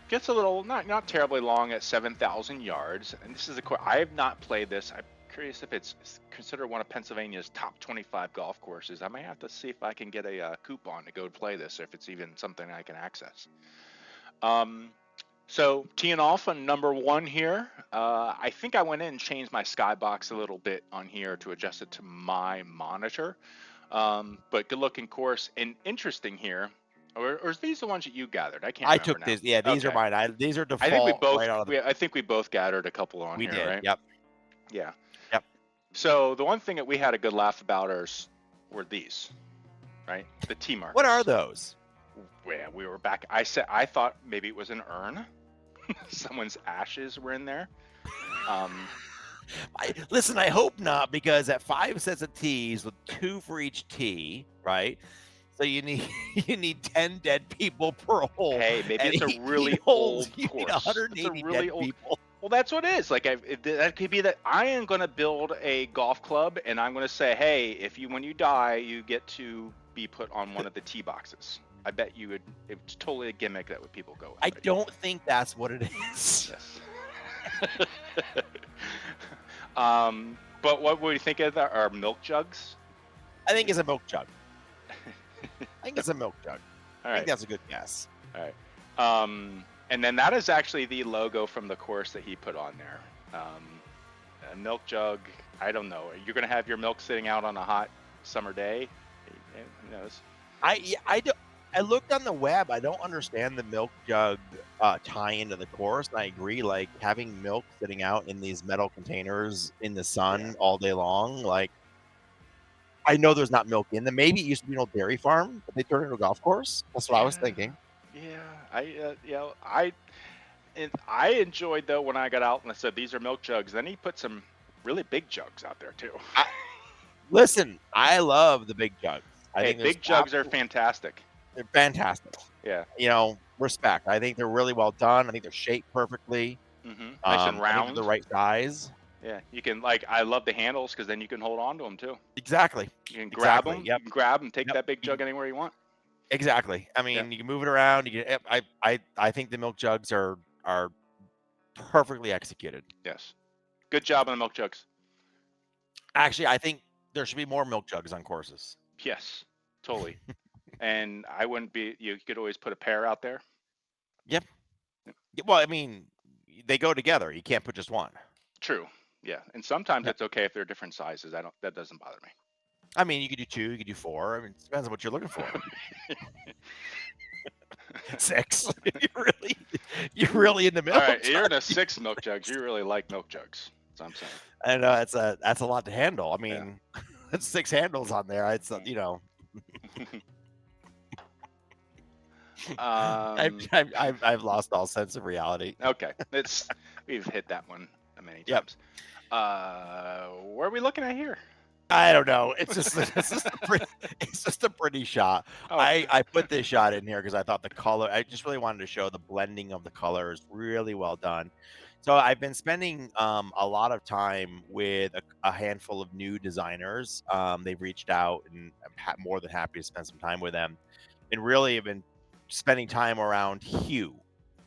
Gets a little, not terribly long at 7,000 yards. And this is I have not played this. I'm curious if it's considered one of Pennsylvania's top 25 golf courses. I might have to see if I can get a coupon to go play this, or if it's even something I can access. So teeing off on number 1 here. I think I went in and changed my skybox a little bit on here to adjust it to my monitor. But good looking course, and interesting here. Or is these the ones that you gathered? I can't remember. I took these. Yeah, these are mine. These are default. I think we both gathered a couple on here, did, right? Yep. Yeah. Yep. So the one thing that we had a good laugh about were these, right? The T markers. What are those? Yeah, we were back. I thought maybe it was an urn. Someone's ashes were in there. Listen, I hope not, because at 5 sets of tees with 2 for each tee, right? So you need 10 dead people per hole. Hey, maybe it's a really old course. You need 180 dead people. Well, that's what it is. Like that could be that I am going to build a golf club, and I'm going to say, hey, when you die, you get to be put on one of the tee boxes. I bet you would. It's totally a gimmick that people go with. I don't think that's what it is. Yes. But what would you think of our milk jugs? I think it's a milk jug. I think it's a milk jug. All right. I think that's a good guess. All right. And then that is actually the logo from the course that he put on there. A milk jug. I don't know. You're going to have your milk sitting out on a hot summer day. Who knows? I looked on the web. I don't understand the milk jug tie into the course. And I agree. Like having milk sitting out in these metal containers in the sun all day long, like. I know there's not milk in them. Maybe it used to be an old dairy farm, but they turned it into a golf course. That's what I was thinking. Yeah, I enjoyed though when I got out and I said these are milk jugs. Then he put some really big jugs out there too. Listen, I love the big jugs. I think big jugs are fantastic. They're fantastic. Yeah. Respect. I think they're really well done. I think they're shaped perfectly. Mm-hmm. Nice and round. I think they're the right size. Yeah, you can I love the handles because then you can hold on to them too. Exactly. You can grab them. Yep. You can grab and take that big jug anywhere you want. Exactly. I mean, you can move it around. I think the milk jugs are perfectly executed. Yes. Good job on the milk jugs. Actually, I think there should be more milk jugs on courses. Yes, totally. And I wouldn't be. You could always put a pair out there. Yep. Well, I mean, they go together. You can't put just one. True. Yeah, and sometimes Yep. it's okay if they're different sizes. I don't. That doesn't bother me. I mean, you could do 2, you could do 4. I mean, it depends on what you're looking for. 6. You're really into All milk right, you're in a jugs. 6 milk jugs. You really like milk jugs. That's what I'm saying. I know that's a lot to handle. I Yeah. mean, that's 6 handles on there. It's you know, Um. I've lost all sense of reality. Okay. We've hit that one many Yep. times. What are we looking at here? I don't know. It's just a pretty shot. Oh, I put this shot in here because I thought the color. I just really wanted to show the blending of the colors really well done. So I've been spending a lot of time with a handful of new designers. They've reached out, and I'm more than happy to spend some time with them. And really have been spending time around hue,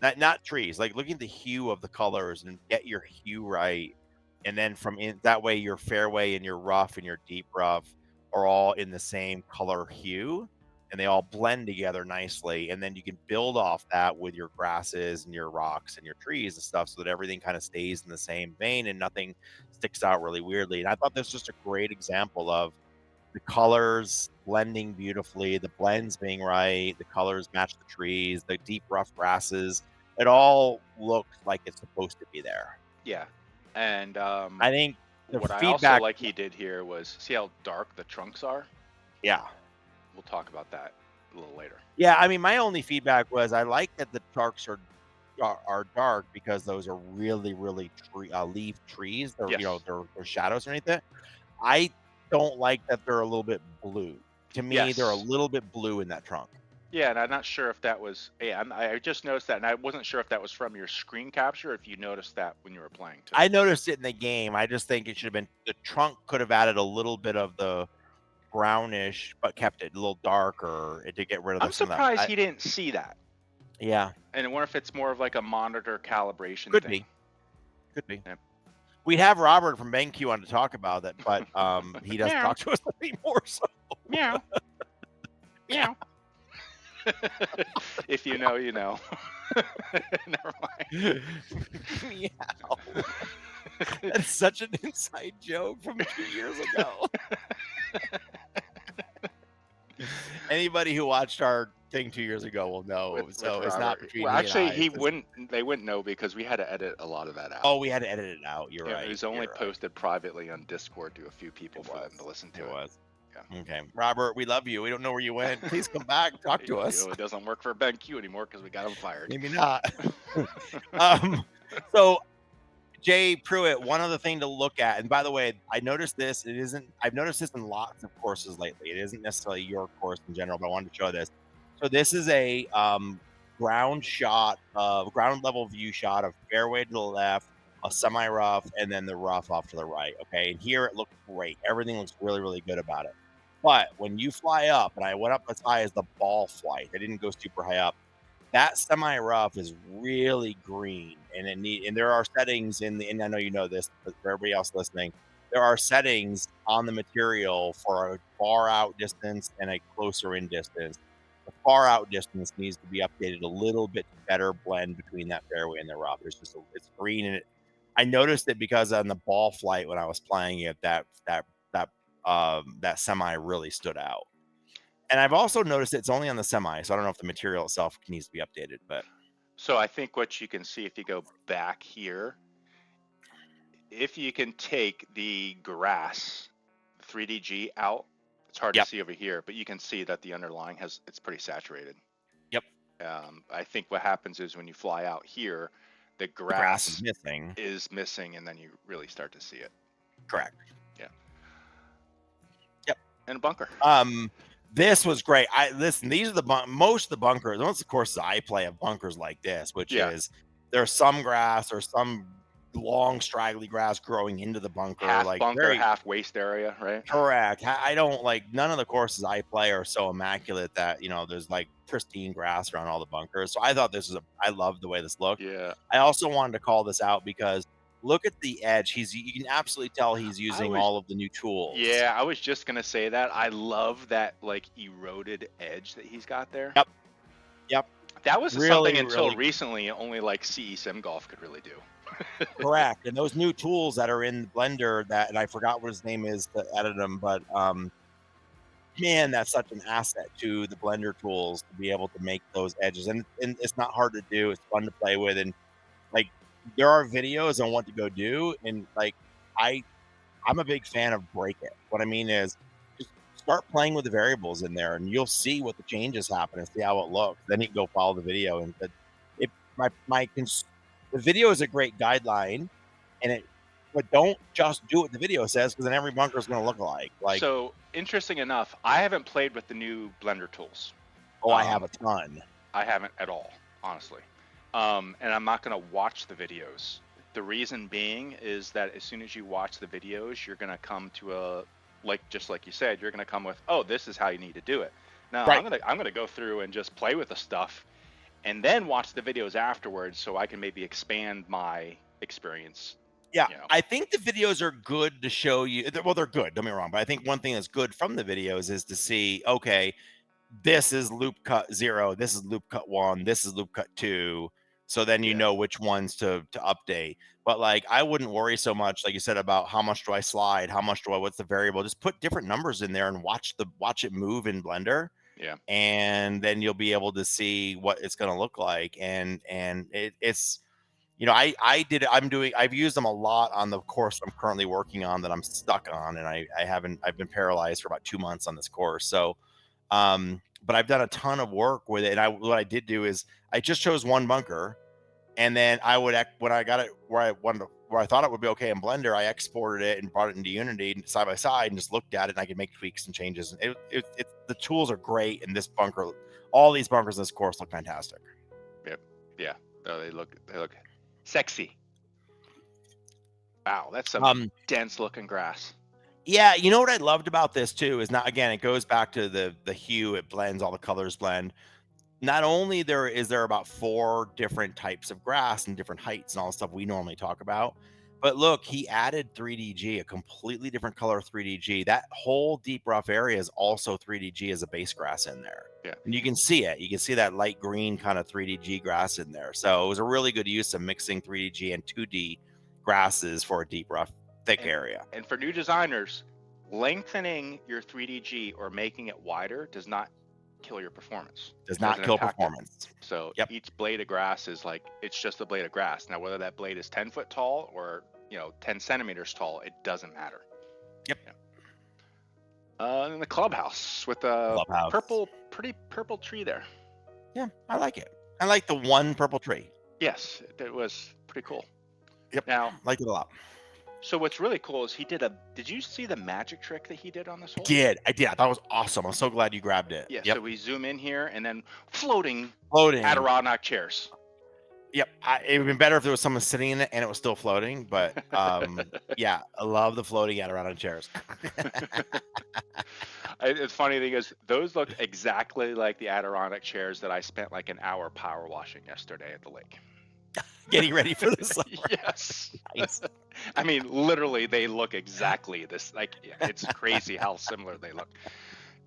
not trees. Like looking at the hue of the colors and get your hue right, and then from in that way your fairway and your rough and your deep rough are all in the same color hue, and they all blend together nicely, and then you can build off that with your grasses and your rocks and your trees and stuff so that everything kind of stays in the same vein and nothing sticks out really weirdly. And I thought this was just a great example of the colors blending beautifully, the blends being right, the colors match the trees, the deep rough grasses. It all looks like it's supposed to be there. yeah. And I think the what I also feedback, like he did here was see how dark the trunks are. yeah. We'll talk about that a little later. Yeah, I mean, my only feedback was I like that the trunks are dark because those are really, really leaf trees. They're Yes. they're shadows underneath it. I don't like that they're a little bit blue. To me, they're a Yes. little bit blue in that trunk. Yeah, and I'm not sure if that was. Yeah, I just noticed that, and I wasn't sure if that was from your screen capture, or if you noticed that when you were playing too. I noticed it in the game. I just think it should have been the trunk could have added a little bit of the brownish, but kept it a little darker to get rid of I'm some of surprised that. he didn't see that. Yeah, And I wonder if it's more of like a monitor calibration could thing. be. Could be. Yeah. We have Robert from BenQ on to talk about it, but he doesn't Meow. talk to us anymore. So Meow. Meow. If you know, you know. Never mind. Meow. That's such an inside joke from 2 years ago. Anybody who watched our thing 2 years ago will know. With So it's not Robert. between Well, he actually, and I. he It's just, wouldn't. They wouldn't know because we had to edit a lot of that out. oh, we had to edit it out. You're Yeah, right. it was only You're right. posted privately on Discord to a few people It for them was. to listen to It it. was. Yeah. Okay, Robert, we love you. We don't know where you went. Please come back, talk to us. It doesn't work for BenQ anymore because we got him fired. Maybe not. So Jay Pruitt, one other thing to look at, and by the way, I noticed this. I've noticed this in lots of courses lately. It isn't necessarily your course in general, but I wanted to show this. So this is a ground level view shot of fairway to the left, a semi rough, and then the rough off to the right. Okay, and here it looks great. Everything looks really, really good about it. But when you fly up, and I went up as high as the ball flight, I didn't go super high up. That semi rough is really green, and and there are settings and I know you know this, but for everybody else listening, there are settings on the material for a far out distance and a closer in distance. The far out distance needs to be updated a little bit to better blend between that fairway and the rough. It's green, and I noticed it because on the ball flight when I was playing it, that semi really stood out. And I've also noticed it's only on the semi, so I don't know if the material itself needs to be updated. But So I think what you can see if you go back here, if you can take the grass 3DG out, it's hard Yep. to see over here, but you can see that the underlying it's pretty saturated. Yep. I think what happens is when you fly out here, the grass grass is missing. and then you really start to see it. Correct. Yeah. Yep. And a bunker. This was great. Listen, these are most of the bunkers. Most of the courses I play have bunkers like this, which is there's some grass or some long straggly grass growing into the bunker, Half like bunker, very half waste area, right? correct. I don't like none of the courses I play are so immaculate that there's like pristine grass around all the bunkers. So I thought I love the way this looked. Yeah. I also wanted to call this out because Look at the edge. You can absolutely tell he's I using was all of the new tools. Yeah, I was just gonna say that. I love that like eroded edge that he's got there. Yep, yep. That was something Really, until really recently only like CE Sim Golf could really do. correct. And those new tools that are in the blender that, and I forgot what his name is to edit them, but man, that's such an asset to the blender tools to be able to make those edges. And it's not hard to do. It's fun to play with. And like there are videos on what to go do. And like I I'm a big fan of break it. What I mean is just start playing with the variables in there and you'll see what the changes happen and see how it looks. Then you can go follow the video. And but it the video is a great guideline and it but don't just do what the video says because then every bunker is going to look alike. Like, So interesting enough, I haven't played with the new blender tools. oh, I have Um, a ton. I haven't at all, honestly. And I'm not gonna watch the videos. The reason being is that as soon as you watch the videos, you're gonna come to a just like you said, you're gonna come with, oh, this is how you need to do it. No, Right. I'm gonna go through and just play with the stuff and then watch the videos afterwards so I can maybe expand my experience. Yeah, You know. I think the videos are good to show you. Well, they're good. Don't get me wrong, but I think one thing that's good from the videos is to see, okay, this is loop cut 0, this is loop cut 1, this is loop cut 2. So then you Yeah. know which ones to update. But like I wouldn't worry so much, like you said, about how much do I slide, how much do I what's the variable. Just put different numbers in there and watch it move in Blender. Yeah. And then you'll be able to see what it's gonna look like. And it's I did I've used them a lot on the course I'm currently working on that I'm stuck on. And I've been paralyzed for about 2 months on this course. So but I've done a ton of work with it. And what I did do is I just chose one bunker, and then when I got it where I thought it would be okay in Blender, I exported it and brought it into Unity side by side and just looked at it, and I could make tweaks and changes. And the tools are great, and this bunker, all these bunkers in this course look fantastic. Yep. Yeah. Oh, they look sexy. Wow, that's some Um, dense looking grass. yeah, you know what I loved about this too is not again, it goes back to the hue, it blends, all the colors blend. Not only is there about 4 different types of grass and different heights and all the stuff we normally talk about, but look, he added 3DG, a completely different color 3DG. That whole deep rough area is also 3DG as a base grass in there. Yeah. And you can see it. You can see that light green kind of 3DG grass in there. So it was a really good use of mixing 3DG and 2D grasses for a deep rough thick area. And for new designers, lengthening your 3DG or making it wider does not kill your performance. Does It not doesn't kill impact it. performance. So Yep. each blade of grass is like, it's just a blade of grass. Now, whether that blade is 10 foot tall or 10 centimeters tall, it doesn't matter. Yep. In the clubhouse with a Clubhouse. pretty purple tree there. Yeah, I like it. I like the one purple tree. Yes, it was pretty cool. Yep. Now, Liked it a lot. so what's really cool is did you see the magic trick that he did on this hole? I did. I thought it was awesome. I'm so glad you grabbed it. Yeah, Yep. so we zoom in here and then floating Floating. Adirondack chairs. Yep. It would have been better if there was someone sitting in it and it was still floating. But yeah, I love the floating Adirondack chairs. It's funny because those look exactly like the Adirondack chairs that I spent like an hour power washing yesterday at the lake. Getting ready for the summer. Yes. Nice. I mean, literally, they look exactly this. Like, it's crazy how similar they look.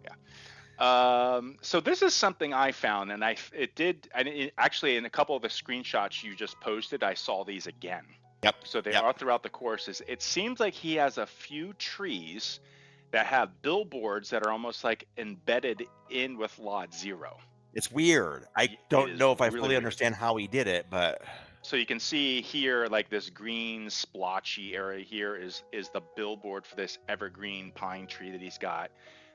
Yeah. So this is something I found, and actually in a couple of the screenshots you just posted, I saw these again. Yep. So they Yep. are throughout the courses. It seems like he has a few trees that have billboards that are almost like embedded in with lot 0. It's weird. I don't know if I really fully weird. understand how he did it, but So you can see here, like this green splotchy area here is the billboard for this evergreen pine tree that he's got.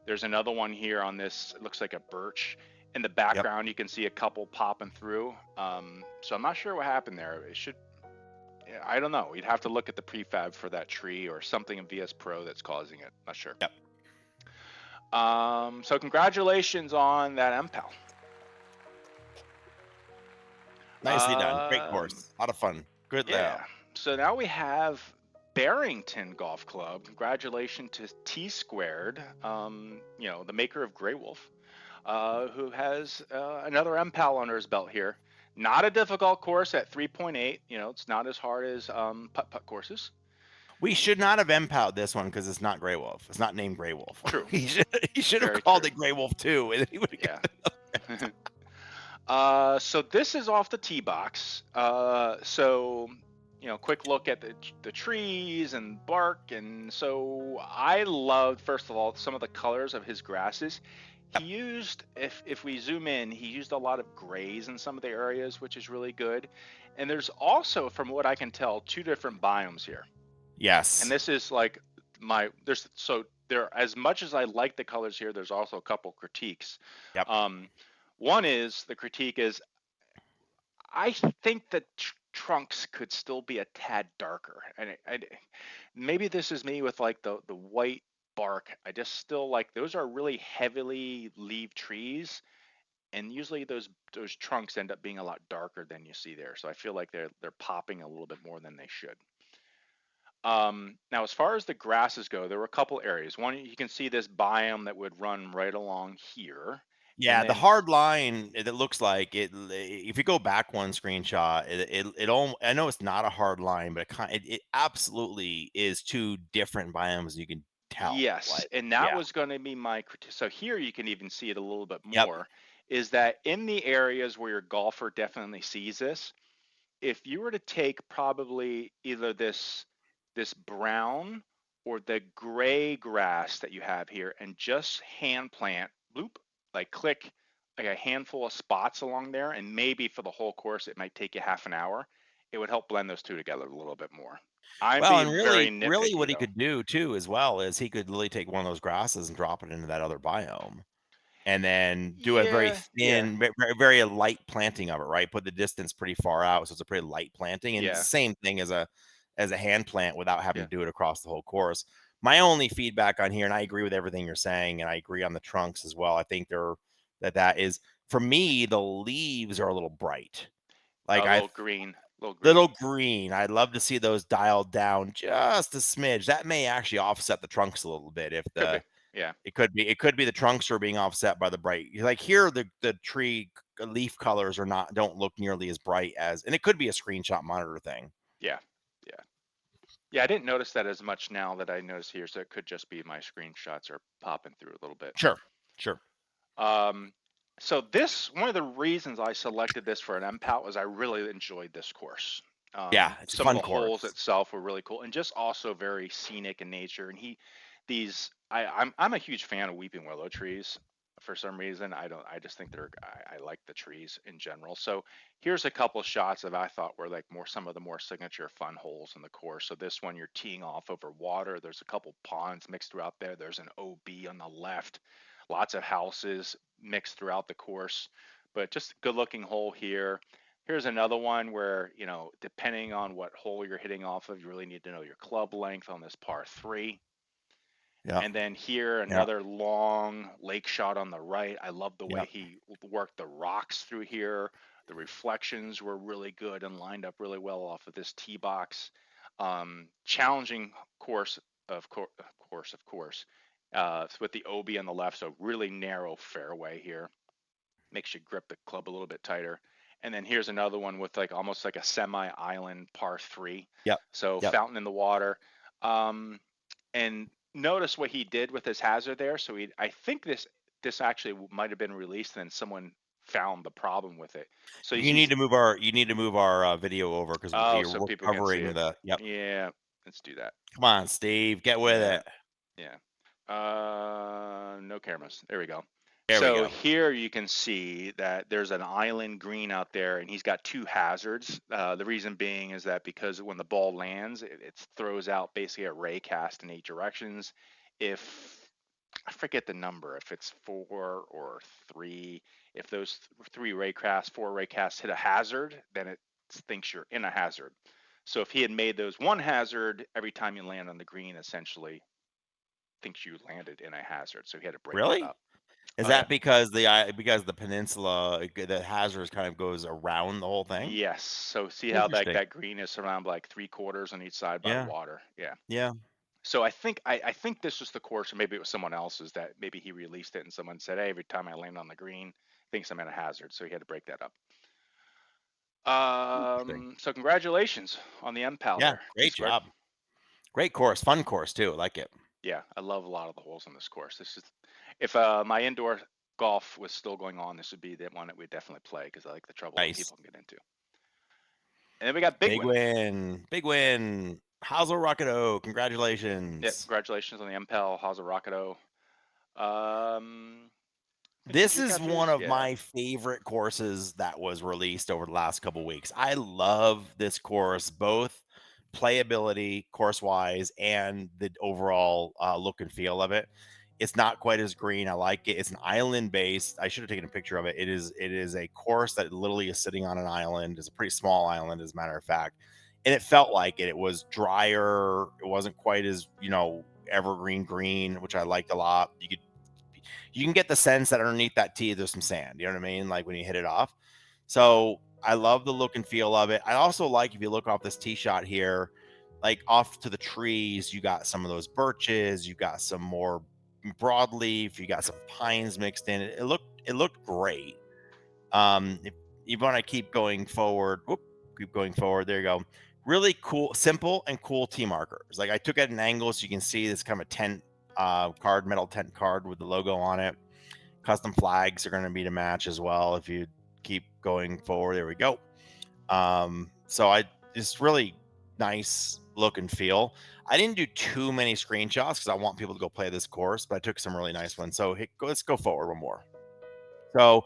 There's another one here on this, it looks like a birch. In the background, You can see a couple popping through. So I'm not sure what happened there. I don't know. You'd have to look at the prefab for that tree or something in VS Pro that's causing it. Not sure. Yep. So congratulations on that MPAL. Nicely done. Great course. A lot of fun. Good layout. So now we have Barrington Golf Club. Congratulations to T Squared, the maker of Grey Wolf, who has another MPAL under his belt here. Not a difficult course at 3.8. You know, it's not as hard as putt-putt courses. We should not have MPOW'd this one because it's not Grey Wolf. It's not named Grey Wolf. True. He should have Very called true. it Grey Wolf 2, and then he would have Yeah. got So this is off the tee box. So you know, quick look at the trees and bark, and so I loved first of all some of the colors of his grasses. He Yep. used, if we zoom in, he used a lot of grays in some of the areas, which is really good. And there's also, from what I can tell, two different biomes here. And Yes. this is like there's so there, as much as I like the colors here, there's also a couple critiques. Yep. Um, One is the critique is I think the trunks could still be a tad darker, and maybe this is me with like the white bark. I just still like those are really heavily leaved trees, and usually those trunks end up being a lot darker than you see there. So I feel like they're popping a little bit more than they should. Now, as far as the grasses go, there were a couple areas. One, you can see this biome that would run right along here, and Yeah, the then hard line, it looks like it. If you go back one screenshot, I know it's not a hard line, but it absolutely is two different biomes. You can tell, yes, like, and that yeah, was going to be my critique. So here you can even see it a little bit yep, more, is that in the areas where your golfer definitely sees this, if you were to take probably either this brown or the gray grass that you have here and just hand plant, bloop, like click like a handful of spots along there, and maybe for the whole course it might take you half an hour. It would help blend those two together a little bit more. I'm well, and being very really, nitpicky what he though. could do too, as well, is he could literally take one of those grasses and drop it into that other biome. And then do a very Yeah, yeah, thin, very light planting of it, right? Put the distance pretty far out, so it's a pretty light planting, and it's yeah, the same thing as a hand plant without having yeah. to do it across the whole course. My only feedback on here, and I agree with everything you're saying, and I agree on the trunks as well. I think that is, for me, the leaves are a little bright. A Like, little green, little green. little green. I'd love to see those dialed down just a smidge. That may actually offset the trunks a little bit if Could be. the Yeah, it could be the trunks are being offset by the bright. Like here, the tree leaf colors are not don't look nearly as bright as, and it could be a screenshot monitor thing. yeah, yeah. Yeah, I didn't notice that as much now that I notice here, so it could just be my screenshots are popping through a little bit. Sure, sure. Um, so this, one of the reasons I selected this for an MPAT was I really enjoyed this course. Yeah, it's a Some of fun the holes course. itself were really cool and just also very scenic in nature. And I'm a huge fan of weeping willow trees for some reason. I just think I like the trees in general. So here's a couple shots that I thought were like some of the more signature fun holes in the course. So this one, you're teeing off over water. There's a couple ponds mixed throughout there. There's an OB on the left, lots of houses mixed throughout the course, but just a good looking hole here. Here's another one where, you know, depending on what hole you're hitting off of, you really need to know your club length on this par three. Yeah, And then here, yeah, another long lake shot on the right. I love the way yeah. he worked the rocks through here. The reflections were really good and lined up really well off of this tee box. Challenging course, of course, with the OB on the left. So really narrow fairway here. Makes you grip the club a little bit tighter. And then here's another one with like almost like a semi-island par three. Yep, So yep. fountain in the water. And notice what he did with his hazard there. So I think this actually might have been released, and then someone found the problem with it. So You need to move our video over because oh, so we're people can see covering it. the. Yep. Yeah, let's do that. Come on, Steve, get with Yeah, it. yeah. No cameras. There we go. There we So go. here you can see that there's an island green out there, and he's got two hazards. The reason being is that because when the ball lands, it throws out basically a ray cast in 8 directions. If I forget the number, if it's 4 or 3, if those 3 ray casts, 4 ray casts hit a hazard, then it thinks you're in a hazard. So if he had made those one hazard every time you land on the green, essentially thinks you landed in a hazard. So he had to break that Really? up. Is Oh yeah. that because the peninsula, the hazards kind of goes around the whole thing? Yes. So see how like Interesting. that green is surrounded by like 3 quarters on each side by Yeah, water. Yeah. yeah. So I think this was the course, or maybe it was someone else's that maybe he released it and someone said, hey, every time I land on the green, thinks I'm in a hazard. So he had to break that up. Interesting. So congratulations on the MPAL Yeah, there, T great squared. job. Great course, fun course too. I like it. Yeah, I love a lot of the holes on this course. This is, if my indoor golf was still going on, this would be the one that we'd definitely play because I like the trouble that Nice. people can get into. And then we got Big Big Win. win. Big win. Hazel Rocketo. Yep, Congratulations. congratulations on the MPAL, Haza Rocketo. I think did This you is catch one yours? of Yeah. my favorite courses that was released over the last couple weeks. I love this course, both playability, course wise, and the overall look and feel of it. It's not quite as green. I like it. It's an island based. I should have taken a picture of it. It is a course that literally is sitting on an island. It's a pretty small island, as a matter of fact. And it felt like it. It was drier. It wasn't quite as, evergreen green, which I liked a lot. You can get the sense that underneath that tee there's some sand. You know what I mean? Like when you hit it off. So I love the look and feel of it. I also like, if you look off this tee shot here, like off to the trees, you got some of those birches, you got some more broadleaf, you got some pines mixed in. It looked great. If you want to keep going forward, keep going forward. There you go. Really cool, simple and cool tee markers. Like I took it at an angle so you can see this kind of a tent card, metal tent card with the logo on it. Custom flags are going to be to match as well if you keep going forward. There we go. So I it's really nice look and feel. I didn't do too many screenshots because I want people to go play this course, but I took some really nice ones. So let's go forward one more. So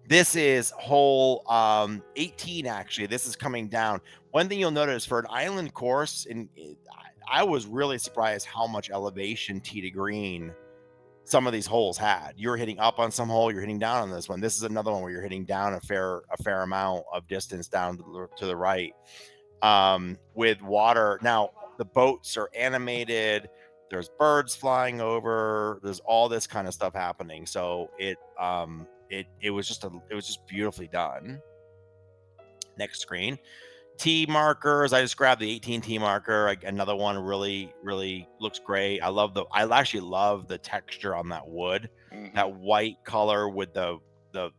this is hole 18 actually. This is coming down. One thing you'll notice for an island course, and I was really surprised how much elevation tee to green some of these holes had. You're hitting up on some hole, you're hitting down on this one. This is another one where you're hitting down a fair amount of distance down to the right. With water. Now the boats are animated. There's birds flying over. There's all this kind of stuff happening. So it was just beautifully done. Next screen. T markers. I just grabbed the 18 T marker. Another one really looks great. I actually love the texture on that wood, Mm-hmm. that white color with the uh,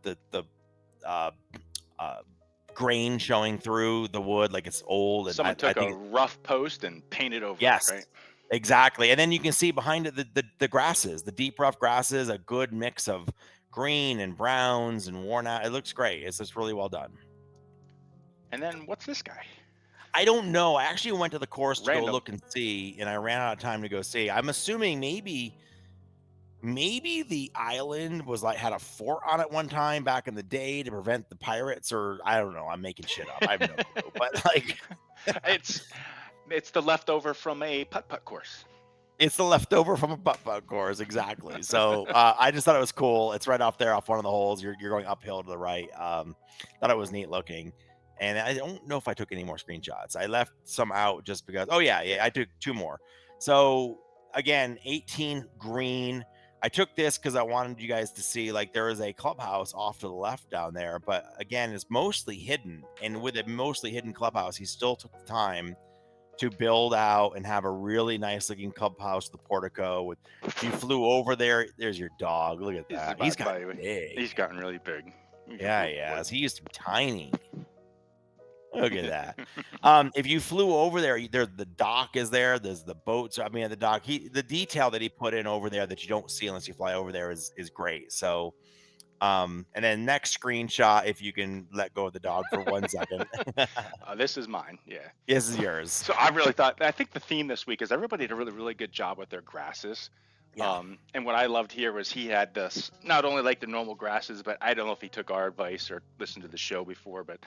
uh, grain showing through the wood, like it's old. And Someone I took a think rough post and painted over it, yes, right? exactly. And then you can see behind it the grasses, the deep rough grasses, a good mix of green and browns and worn out. It looks great. It's just really well done. And then what's this guy? I don't know. I actually went to the course to go Random. look and see, and I ran out of time to go see. I'm assuming maybe the island was like had a fort on it one time back in the day to prevent the pirates, or I don't know. I'm making shit up. I have no clue. But like it's it's the leftover from a putt putt course. it's the leftover from a putt-putt course, exactly. So I just thought it was cool. It's right off there, off one of the holes. You're going uphill to the right. Thought it was neat looking, and I don't know if I took any more screenshots. I left some out just because. Oh yeah, I took two more. So again, 18 green. I took this because I wanted you guys to see, like, there is a clubhouse off to the left down there, but again, it's mostly hidden. And with a mostly hidden clubhouse, he still took the time to build out and have a really nice looking clubhouse, the portico. With if you flew over there, there's your dog. Look at He's that. He's about got by big. he's gotten really big. Yeah, he has. He used to be tiny. Look at that. If you flew over there, there the dock is there. There's the boats. I mean, at the dock. The detail that he put in over there that you don't see unless you fly over there is great. So, and then next screenshot, if you can let go of the dog for 1 second. This is mine. Yeah. This is yours. So I really thought. I think the theme this week is everybody did a really good job with their grasses. Yeah. And what I loved here was he had this not only like the normal grasses, but I don't know if he took our advice or listened to the show before, but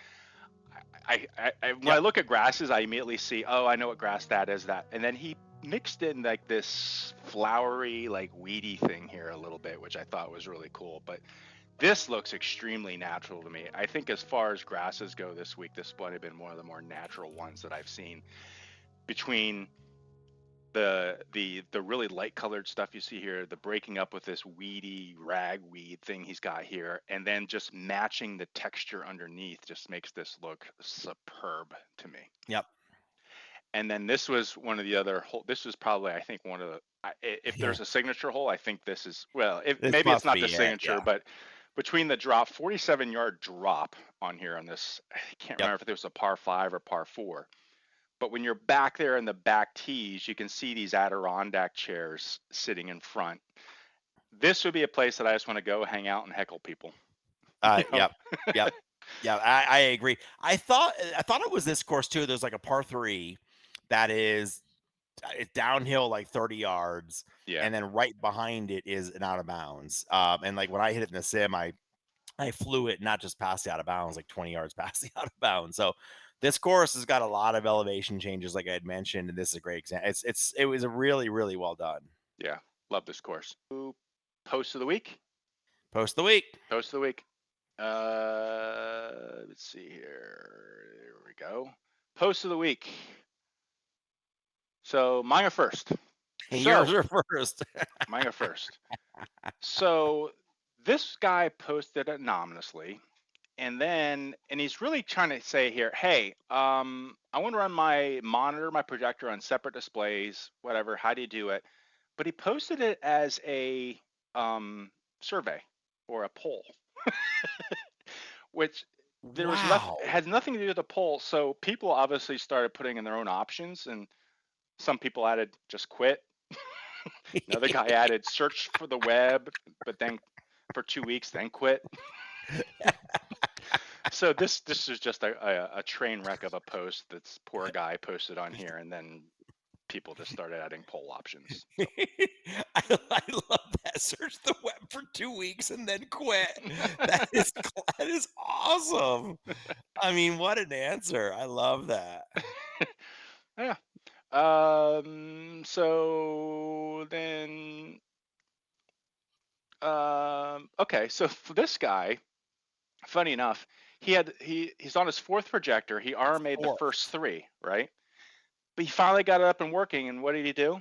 when I Yep. look at grasses, I immediately see, oh, I know what grass that is. That, and then he mixed in like this flowery, like weedy thing here a little bit, which I thought was really cool. But this looks extremely natural to me. I think as far as grasses go this week, this might have been one of the more natural ones that I've seen between the really light colored stuff you see here, the breaking up with this weedy ragweed thing he's got here, and then just matching the texture underneath just makes this look superb to me. Yep. And then this was one of the other hole. This was probably, I think, one of the if Yeah. there's a signature hole, I think this is, well, if This maybe it's must not be the it. signature, Yeah. but between the drop, 47-yard drop on here on this. I can't Yep. remember if it was a par 5 or par 4. But when you're back there in the back tees, you can see these Adirondack chairs sitting in front. This would be a place that I just want to go hang out and heckle people. You know? Yep. Yep. Yeah, I agree. I thought it was this course too. There's like a par 3 that is it's downhill like 30 yards, Yeah. and then right behind it is an out of bounds. And like when I hit it in the sim, I flew it not just past the out of bounds, like 20 yards past the out of bounds. So this course has got a lot of elevation changes, like I had mentioned, and this is a great example. It was a really, really well done. Yeah. Love this course. Post of the week. Post of the week. Post of the week. Let's see here. There we go. Post of the week. So mine are first. Yours are first. Mine are first. So this guy posted anonymously, and he's really trying to say here, hey, I want to run my monitor, my projector on separate displays, whatever. How do you do it? But he posted it as a survey or a poll, which there was nothing, had nothing to do with the poll. So people obviously started putting in their own options, and some people added just quit. Another guy added search for the web, but then for 2 weeks, then quit. So this is just a train wreck of a post that's poor guy posted on here, and then people just started adding poll options. So. I love that. Search the web for 2 weeks and then quit. That is awesome. I mean, what an answer. I love that. Yeah. So then, okay. So for this guy, funny enough, he's on his 4th projector. He RMA'd the first 3, right? But he finally got it up and working. And what did he do?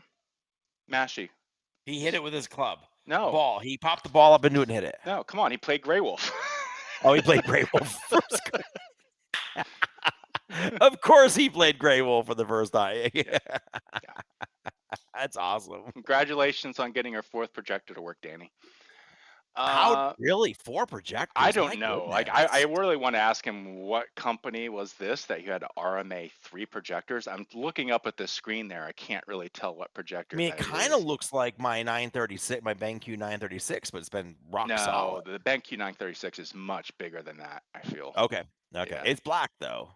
Mashy. He hit it with his club. No. Ball. He popped the ball up into it and hit it. No, come on. He played Grey Wolf. Oh, he played Grey Wolf first. Of course he played Grey Wolf for the first time. Yeah. That's awesome. Congratulations on getting our 4th projector to work, Danny. How really 4 projectors? I don't know. Like I really want to ask him what company was this that you had to RMA 3 projectors. I'm looking up at the screen there. I can't really tell what projector. I mean, it kind of looks like my 936, my BenQ 936, but it's been rock solid. No, the BenQ 936 is much bigger than that, I feel. Okay. Yeah. It's black though.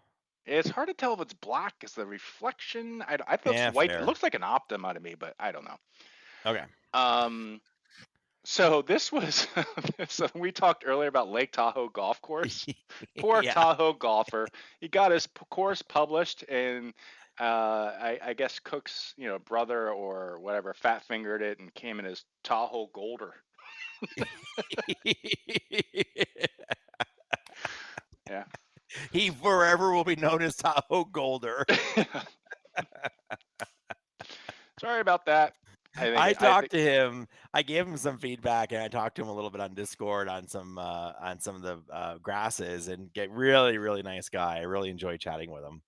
It's hard to tell if it's black. Is the reflection? I thought it's white. Fair. It looks like an Optima to me, but I don't know. Okay. So this was, so we talked earlier about Lake Tahoe Golf Course. Poor Tahoe golfer. He got his course published, and I guess Cook's brother or whatever fat fingered it and came in as Tahoe Golder. Yeah. He forever will be known as Tahoe Golder. Sorry about that. I talked to him. I gave him some feedback, and I talked to him a little bit on Discord on some of the grasses, and get really, really nice guy. I really enjoy chatting with him.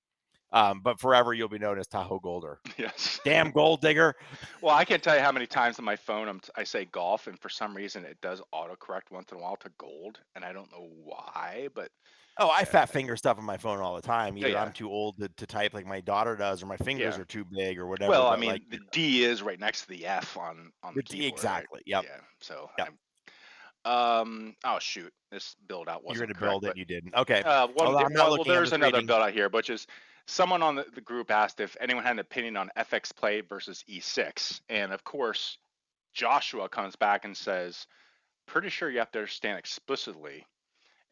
But forever you'll be known as Tahoe Golder. Yes. Damn gold digger. Well, I can't tell you how many times on my phone I say golf, and for some reason it does autocorrect once in a while to gold, and I don't know why, but. Oh, I fat finger stuff on my phone all the time. Either I'm too old to type like my daughter does, or my fingers are too big, or whatever. Well, I mean, the D is right next to the F on the keyboard. Exactly. Right? Yep. Yeah. So. Yep. Oh shoot! This build out wasn't. You're gonna build it. You didn't. Okay. There's another build out here, which is someone on the group asked if anyone had an opinion on FX play versus E6, and of course, Joshua comes back and says, "Pretty sure you have to understand explicitly."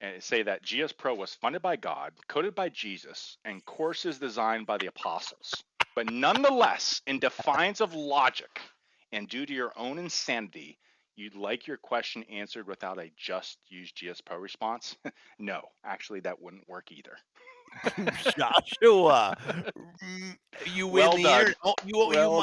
And say that GS Pro was funded by God, coded by Jesus, and courses designed by the apostles. But nonetheless, in defiance of logic and due to your own insanity, you'd like your question answered without a just use GS Pro response? No, actually, that wouldn't work either. Joshua, you win well the done. internet. Oh,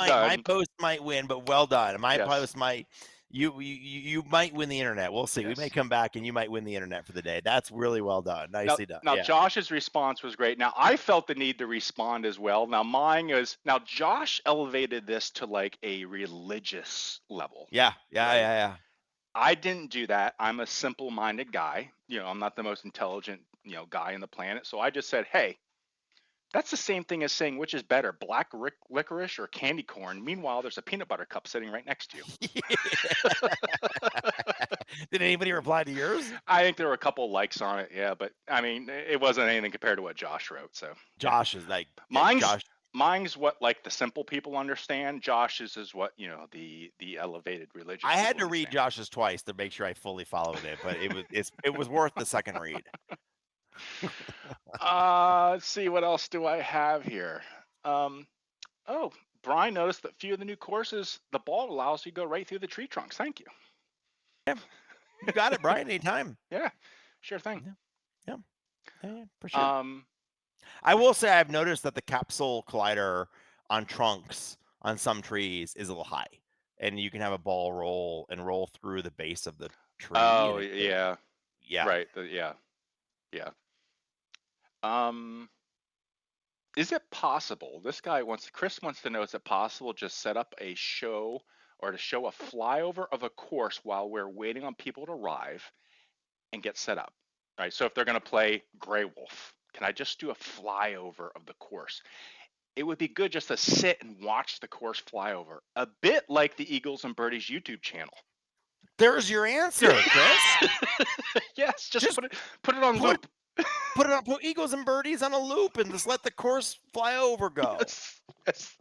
my post might win, but well done. My post might. You might win the internet. We'll see. Yes. We may come back and you might win the internet for the day. That's really well done. Nicely done. Now, Josh's response was great. Now, I felt the need to respond as well. Now, mine is Josh elevated this to like a religious level. Yeah. I didn't do that. I'm a simple-minded guy. I'm not the most intelligent, guy on the planet. So I just said, hey, that's the same thing as saying which is better, black licorice or candy corn. Meanwhile, there's a peanut butter cup sitting right next to you. Did anybody reply to yours? I think there were a couple likes on it, yeah, but I mean, it wasn't anything compared to what Josh wrote. So yeah, Josh is like, yeah, mine's Josh. mine's what like the simple people understand. Josh's is what the elevated religious I had people to read understand. Josh's twice to make sure I fully followed it, but it was worth the second read. Let's see, what else do I have here? Um, oh, Brian noticed that few of the new courses, the ball allows you to go right through the tree trunks. Thank you. Yeah, you got it, Brian. Anytime. Yeah, sure thing. Yeah, yeah, yeah, for sure. Um, I will say I've noticed that the capsule collider on trunks on some trees is a little high, and you can have a ball roll through the base of the tree, oh and yeah, yeah. right. Yeah, yeah. Um, is it possible? Chris wants to know, is it possible just set up a show or to show a flyover of a course while we're waiting on people to arrive and get set up? Right. So if they're going to play Grey Wolf, can I just do a flyover of the course? It would be good just to sit and watch the course flyover, a bit like the Eagles and Birdies YouTube channel. There's your answer, Chris. Yes, just Just put it on put loop. put Eagles and Birdies on a loop and just let the course fly over go. Yes, yes.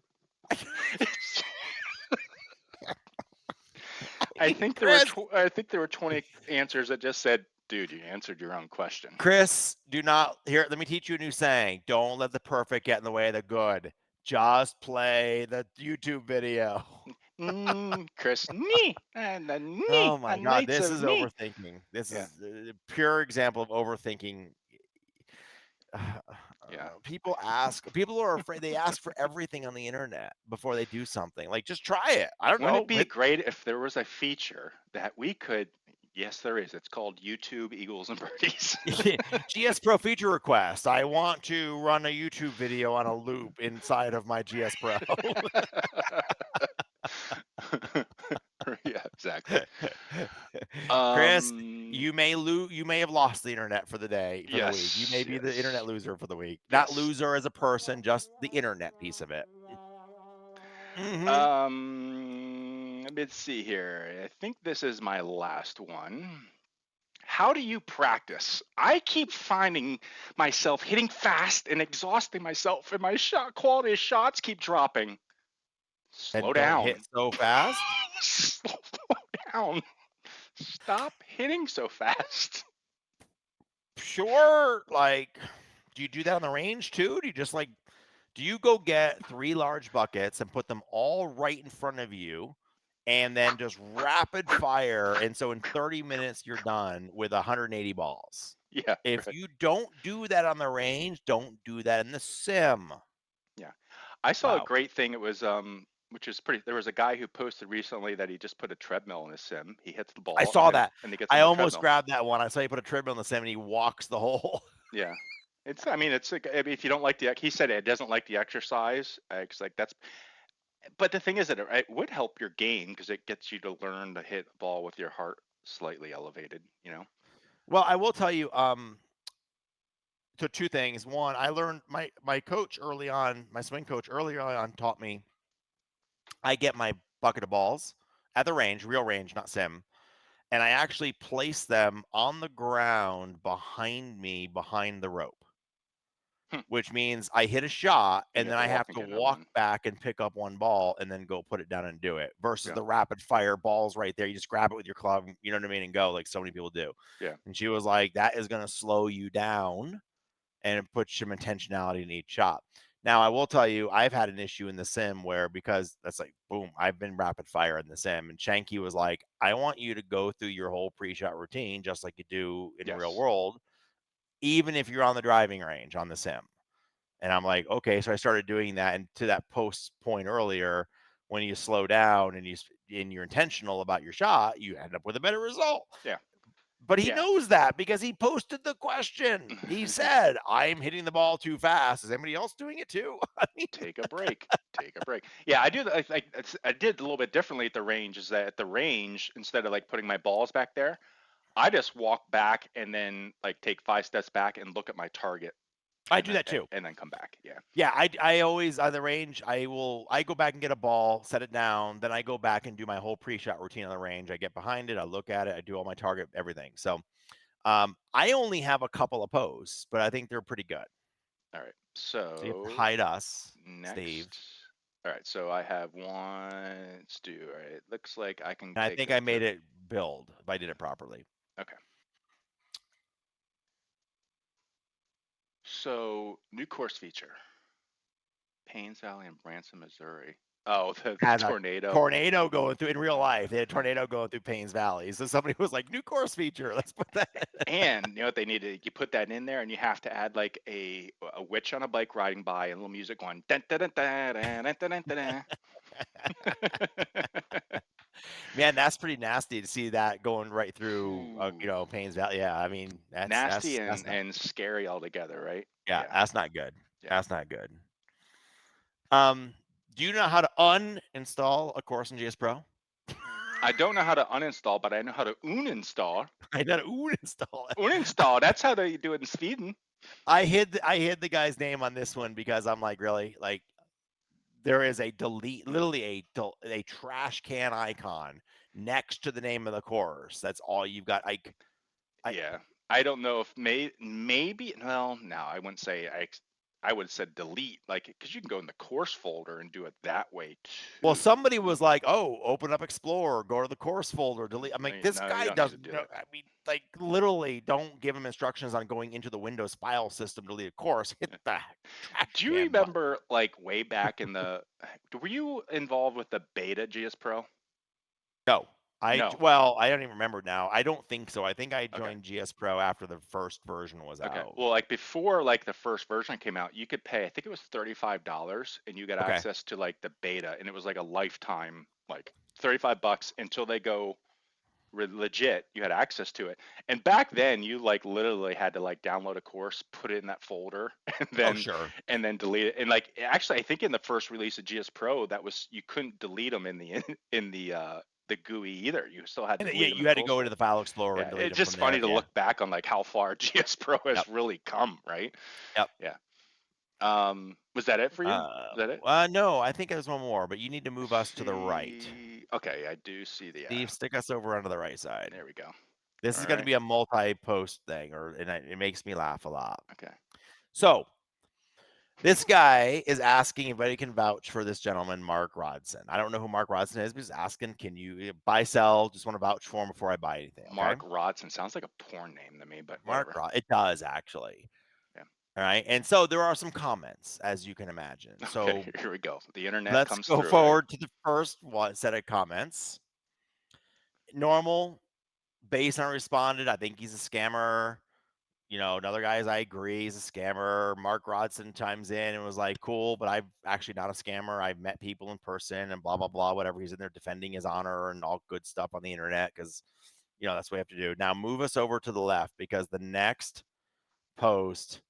I mean, Chris, I think there were 20 answers that just said, "Dude, you answered your own question." Chris, do not here. Let me teach you a new saying. Don't let the perfect get in the way of the good. Just play the YouTube video. Chris, knee and the knee, Oh a my God, knights this of is knee. overthinking. This Yeah, is a pure example of overthinking. yeah. People are afraid. They ask for everything on the internet before they do something. Like, just try it. I don't Wouldn't know. it be great if there was a feature that we could? Yes, there is. It's called YouTube Eagles and Birdies. GS Pro feature request. I want to run a YouTube video on a loop inside of my GS Pro. Yeah, exactly. Chris, Um, you may have lost the internet for the day, for the week. You may yes, be the internet yes, loser for the week. Not yes. loser as a person, just the internet piece of it. Mhm. Let's see here. I think this is my last one. How do you practice? I keep finding myself hitting fast and exhausting myself, and my shot quality of shots keep dropping. Slow And don't hit down. so fast. Slow down. Stop hitting so fast. Sure, like, do you do that on the range too? Do you go get 3 large buckets and put them all right in front of you and then just rapid fire, and so in 30 minutes you're done with 180 balls? Yeah, If right. you don't do that on the range, don't do that in the sim. Yeah. I saw a Wow. great thing. It was which is pretty. There was a guy who posted recently that he just put a treadmill in his sim. He hits the I ball saw that. and he gets I on the almost treadmill. grabbed that one. I saw you put a treadmill in the sim and he walks the hole. Yeah. I mean, it's like, I mean, if you don't like he said it doesn't like the exercise. It's like that's, but the thing is that it would help your game because it gets you to learn to hit a ball with your heart slightly elevated, you know? Well, I will tell you, so 2 things. One, I learned my coach early on, my swing coach early on taught me I get my bucket of balls at the range, real range, not sim, and I actually place them on the ground behind me, behind the rope, Hmm. which means I hit a shot And and you have then to I walk have and to get another walk one. back and pick up one ball and then go put it down and do it versus Yeah. the rapid fire balls right there. You just grab it with your club, you know what I mean, and go like so many people do. Yeah. And she was like, that is going to slow you down and it puts some intentionality in each shot. Now, I will tell you, I've had an issue in the sim where because that's like, boom, I've been rapid fire in the sim. And Shanky was like, I want you to go through your whole pre shot routine just like you do in real Yes. world, even if you're on the driving range on the sim. And I'm like, okay. So I started doing that. And to that post point earlier, when you slow down and you're intentional about your shot, you end up with a better result. Yeah. But he Yeah. knows that because he posted the question. He said, "I'm hitting the ball too fast. Is anybody else doing it too?" I mean, Take a break. Take a break. Yeah, I do. I did a little bit differently at the range. Is that at the range, instead of like putting my balls back there, I just walk back and then like take 5 steps back and look at my target, I and do then that too. come back. Yeah. Yeah, I always on the range, I go back and get a ball, set it down, then I go back and do my whole pre-shot routine on the range. I get behind it, I look at it, I do all my target, everything. So I only have a couple of posts, but I think they're pretty good. All right. So you have to So hide us, Steve. next. All right. So I have one. Let's do. All right. It looks like I can And I take think this I made through. it build if I did it properly. Okay. So new course feature. Paynes Valley in Branson, Missouri. Oh, the Had a tornado. tornado going through in real life. They had a tornado going through Paynes Valley. So somebody was like, new course feature. Let's put that. And you know what they needed? You put that in there, and you have to add like a witch on a bike riding by, and a little music going. Dun, dun, dun, dun, dun, dun, dun, dun, dun. Man, that's pretty nasty to see that going right through, Ooh, Paynes Valley. Yeah, I mean, nasty that's not. and scary altogether, right? Yeah, Yeah, that's not good. yeah. That's not good. Um, do you know how to uninstall a course in GS Pro? I don't know how to uninstall, but I know how to uninstall. I know how to uninstall it. Uninstall. That's how they do it in Sweden. I hid the guy's name on this one because I'm like, really? Like, there is a delete, literally a trash can icon next to the name of the course. That's all you've got. Yeah, I don't know if maybe. Well, no, I wouldn't say. I would have said delete, like, because you can go in the course folder and do it that way Well, too. somebody was like, "Oh, open up Explorer, go to the course folder, delete." I'm No, like, "This no, you guy don't need to doesn't do know." that. I mean, like, literally, don't give him instructions on going into the Windows file system to delete a course. Hit the trash Do you can button. remember, like, way back in the? Were you involved with the beta GS Pro? No, No. I don't even remember now. I don't think so. I think I Okay. joined GS Pro after the first version was Okay. out. Well, like before, like the first version came out, you could pay. I think it was $35, and you got Okay. access to like the beta, and it was like a lifetime, like $35 until they go legit. You had access to it, and back then, you like literally had to like download a course, put it in that folder, Oh, sure. and then delete it. And like actually, I think in the first release of GS Pro, that was you couldn't delete them in the GUI either. You still had to And yeah, delete them in you the had to course go into folder. the file explorer and Yeah, delete it's them from just there. funny to Yeah. look back on like how far GS Pro Yep. has really come, right? Yep. Yeah. Was that it for you? Is that it? No, I think there's one more, but you need to move us to the right. See, okay, I do see the. Steve, stick us over onto the right side. There we go. This All is going to right. be a multi-post thing, it makes me laugh a lot. Okay. So this guy is asking if anybody can vouch for this gentleman, Mark Rodson. I don't know who Mark Rodson is, but he's asking, can you buy, sell? Just want to vouch for him before I buy anything. Okay. Mark Rodson sounds like a porn name to me, but Mark whatever. Rod. It does actually. Yeah. All right. And so there are some comments, as you can imagine. Okay, So here we go. The internet let's comes go through, right? forward to the first one set of comments. Normal, based on responded. I think he's a scammer. Another guy is, I agree, he's a scammer. Mark Rodson chimes in and was like, cool, but I'm actually not a scammer. I've met people in person and blah, blah, blah, whatever. He's in there defending his honor and all good stuff on the internet because, that's what we have to do. Now move us over to the left because the next post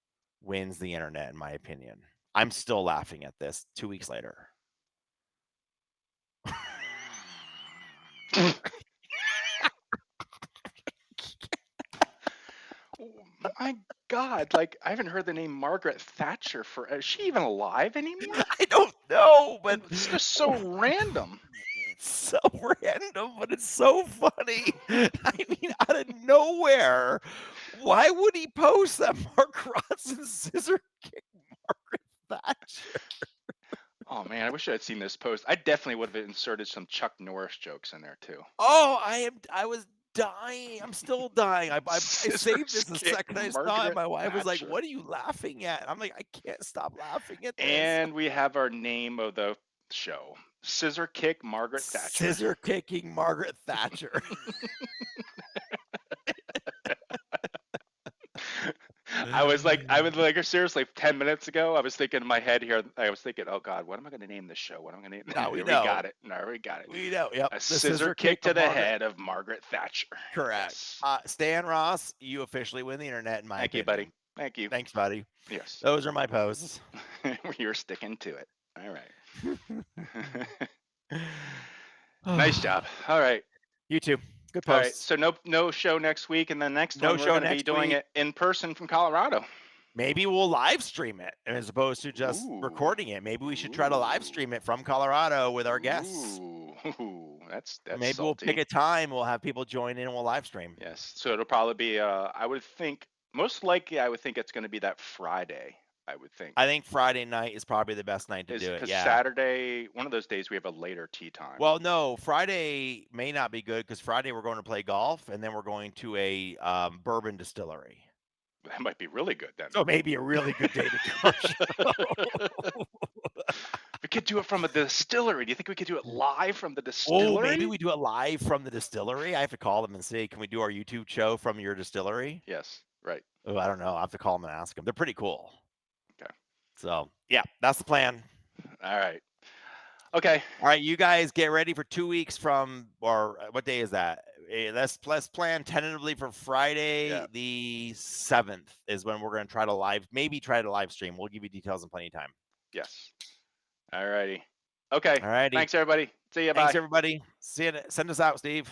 wins the internet, in my opinion. I'm still laughing at this 2 weeks later. Oh, my God, like I haven't heard the name Margaret Thatcher for. Is she even alive anymore? I don't know, but It's just so random. it's so random, but it's so funny. I mean, out of nowhere, why would he post that Mark Rodson scissor kick Margaret Thatcher? Oh man, I wish I had seen this post. I definitely would have inserted some Chuck Norris jokes in there too. Oh, I was dying. I'm still dying. I saved Scissors this the kick second I saw it. Margaret My wife was like, Thatcher. "What are you laughing at?" I'm like, "I can't stop laughing at this." And we have our name of the show: Scissor Kick Margaret Thatcher. Scissor kicking Margaret Thatcher. I was like, seriously, 10 minutes ago, I was thinking in my head here, I was thinking, oh God, what am I going to name this show? What am I going to No, name? we Here we know. got it. No, we got it. We know. Yep. A The scissor scissor kick kick to of the Margaret. head of Margaret Thatcher. Correct. Yes. Stan Ross, you officially win the internet, in my Thank you, buddy. opinion. Thank you. Thanks, buddy. Yes. Those are my poses. You're sticking to it. All right. Nice job. All right. You too. Good All right. posts. So no show next week, and the next No one we're show going to be next doing week. it in person from Colorado. Maybe we'll live stream it as opposed to just Ooh. recording it. Maybe we should try to live stream it from Colorado with our guests. Ooh, that's Maybe salty. we'll pick a time. We'll have people join in and we'll live stream. Yes. So it'll probably be I would think most likely I would think it's going to be that Friday. I would think. I think Friday night is probably the best night to do it. Because Yeah. Saturday, one of those days we have a later tea time. Well, no, Friday may not be good because Friday we're going to play golf and then we're going to a bourbon distillery. That might be really good then. So maybe a really good day to do a show. We could do it from a distillery. Do you think we could do it live from the distillery? Oh, maybe we do it live from the distillery. I have to call them and say, can we do our YouTube show from your distillery? Yes, right. Oh, I don't know. I have to call them and ask them. They're pretty cool. Okay. So, yeah, that's the plan. All right. Okay. All right, you guys get ready for 2 weeks from, or what day is that? Let's plan tentatively for Friday, the 7th is when we're going to try to live stream. We'll give you details in plenty of time. Yes. All righty. Okay. All righty. Thanks, everybody. See you. Bye. Thanks, everybody. See you. Send us out, Steve.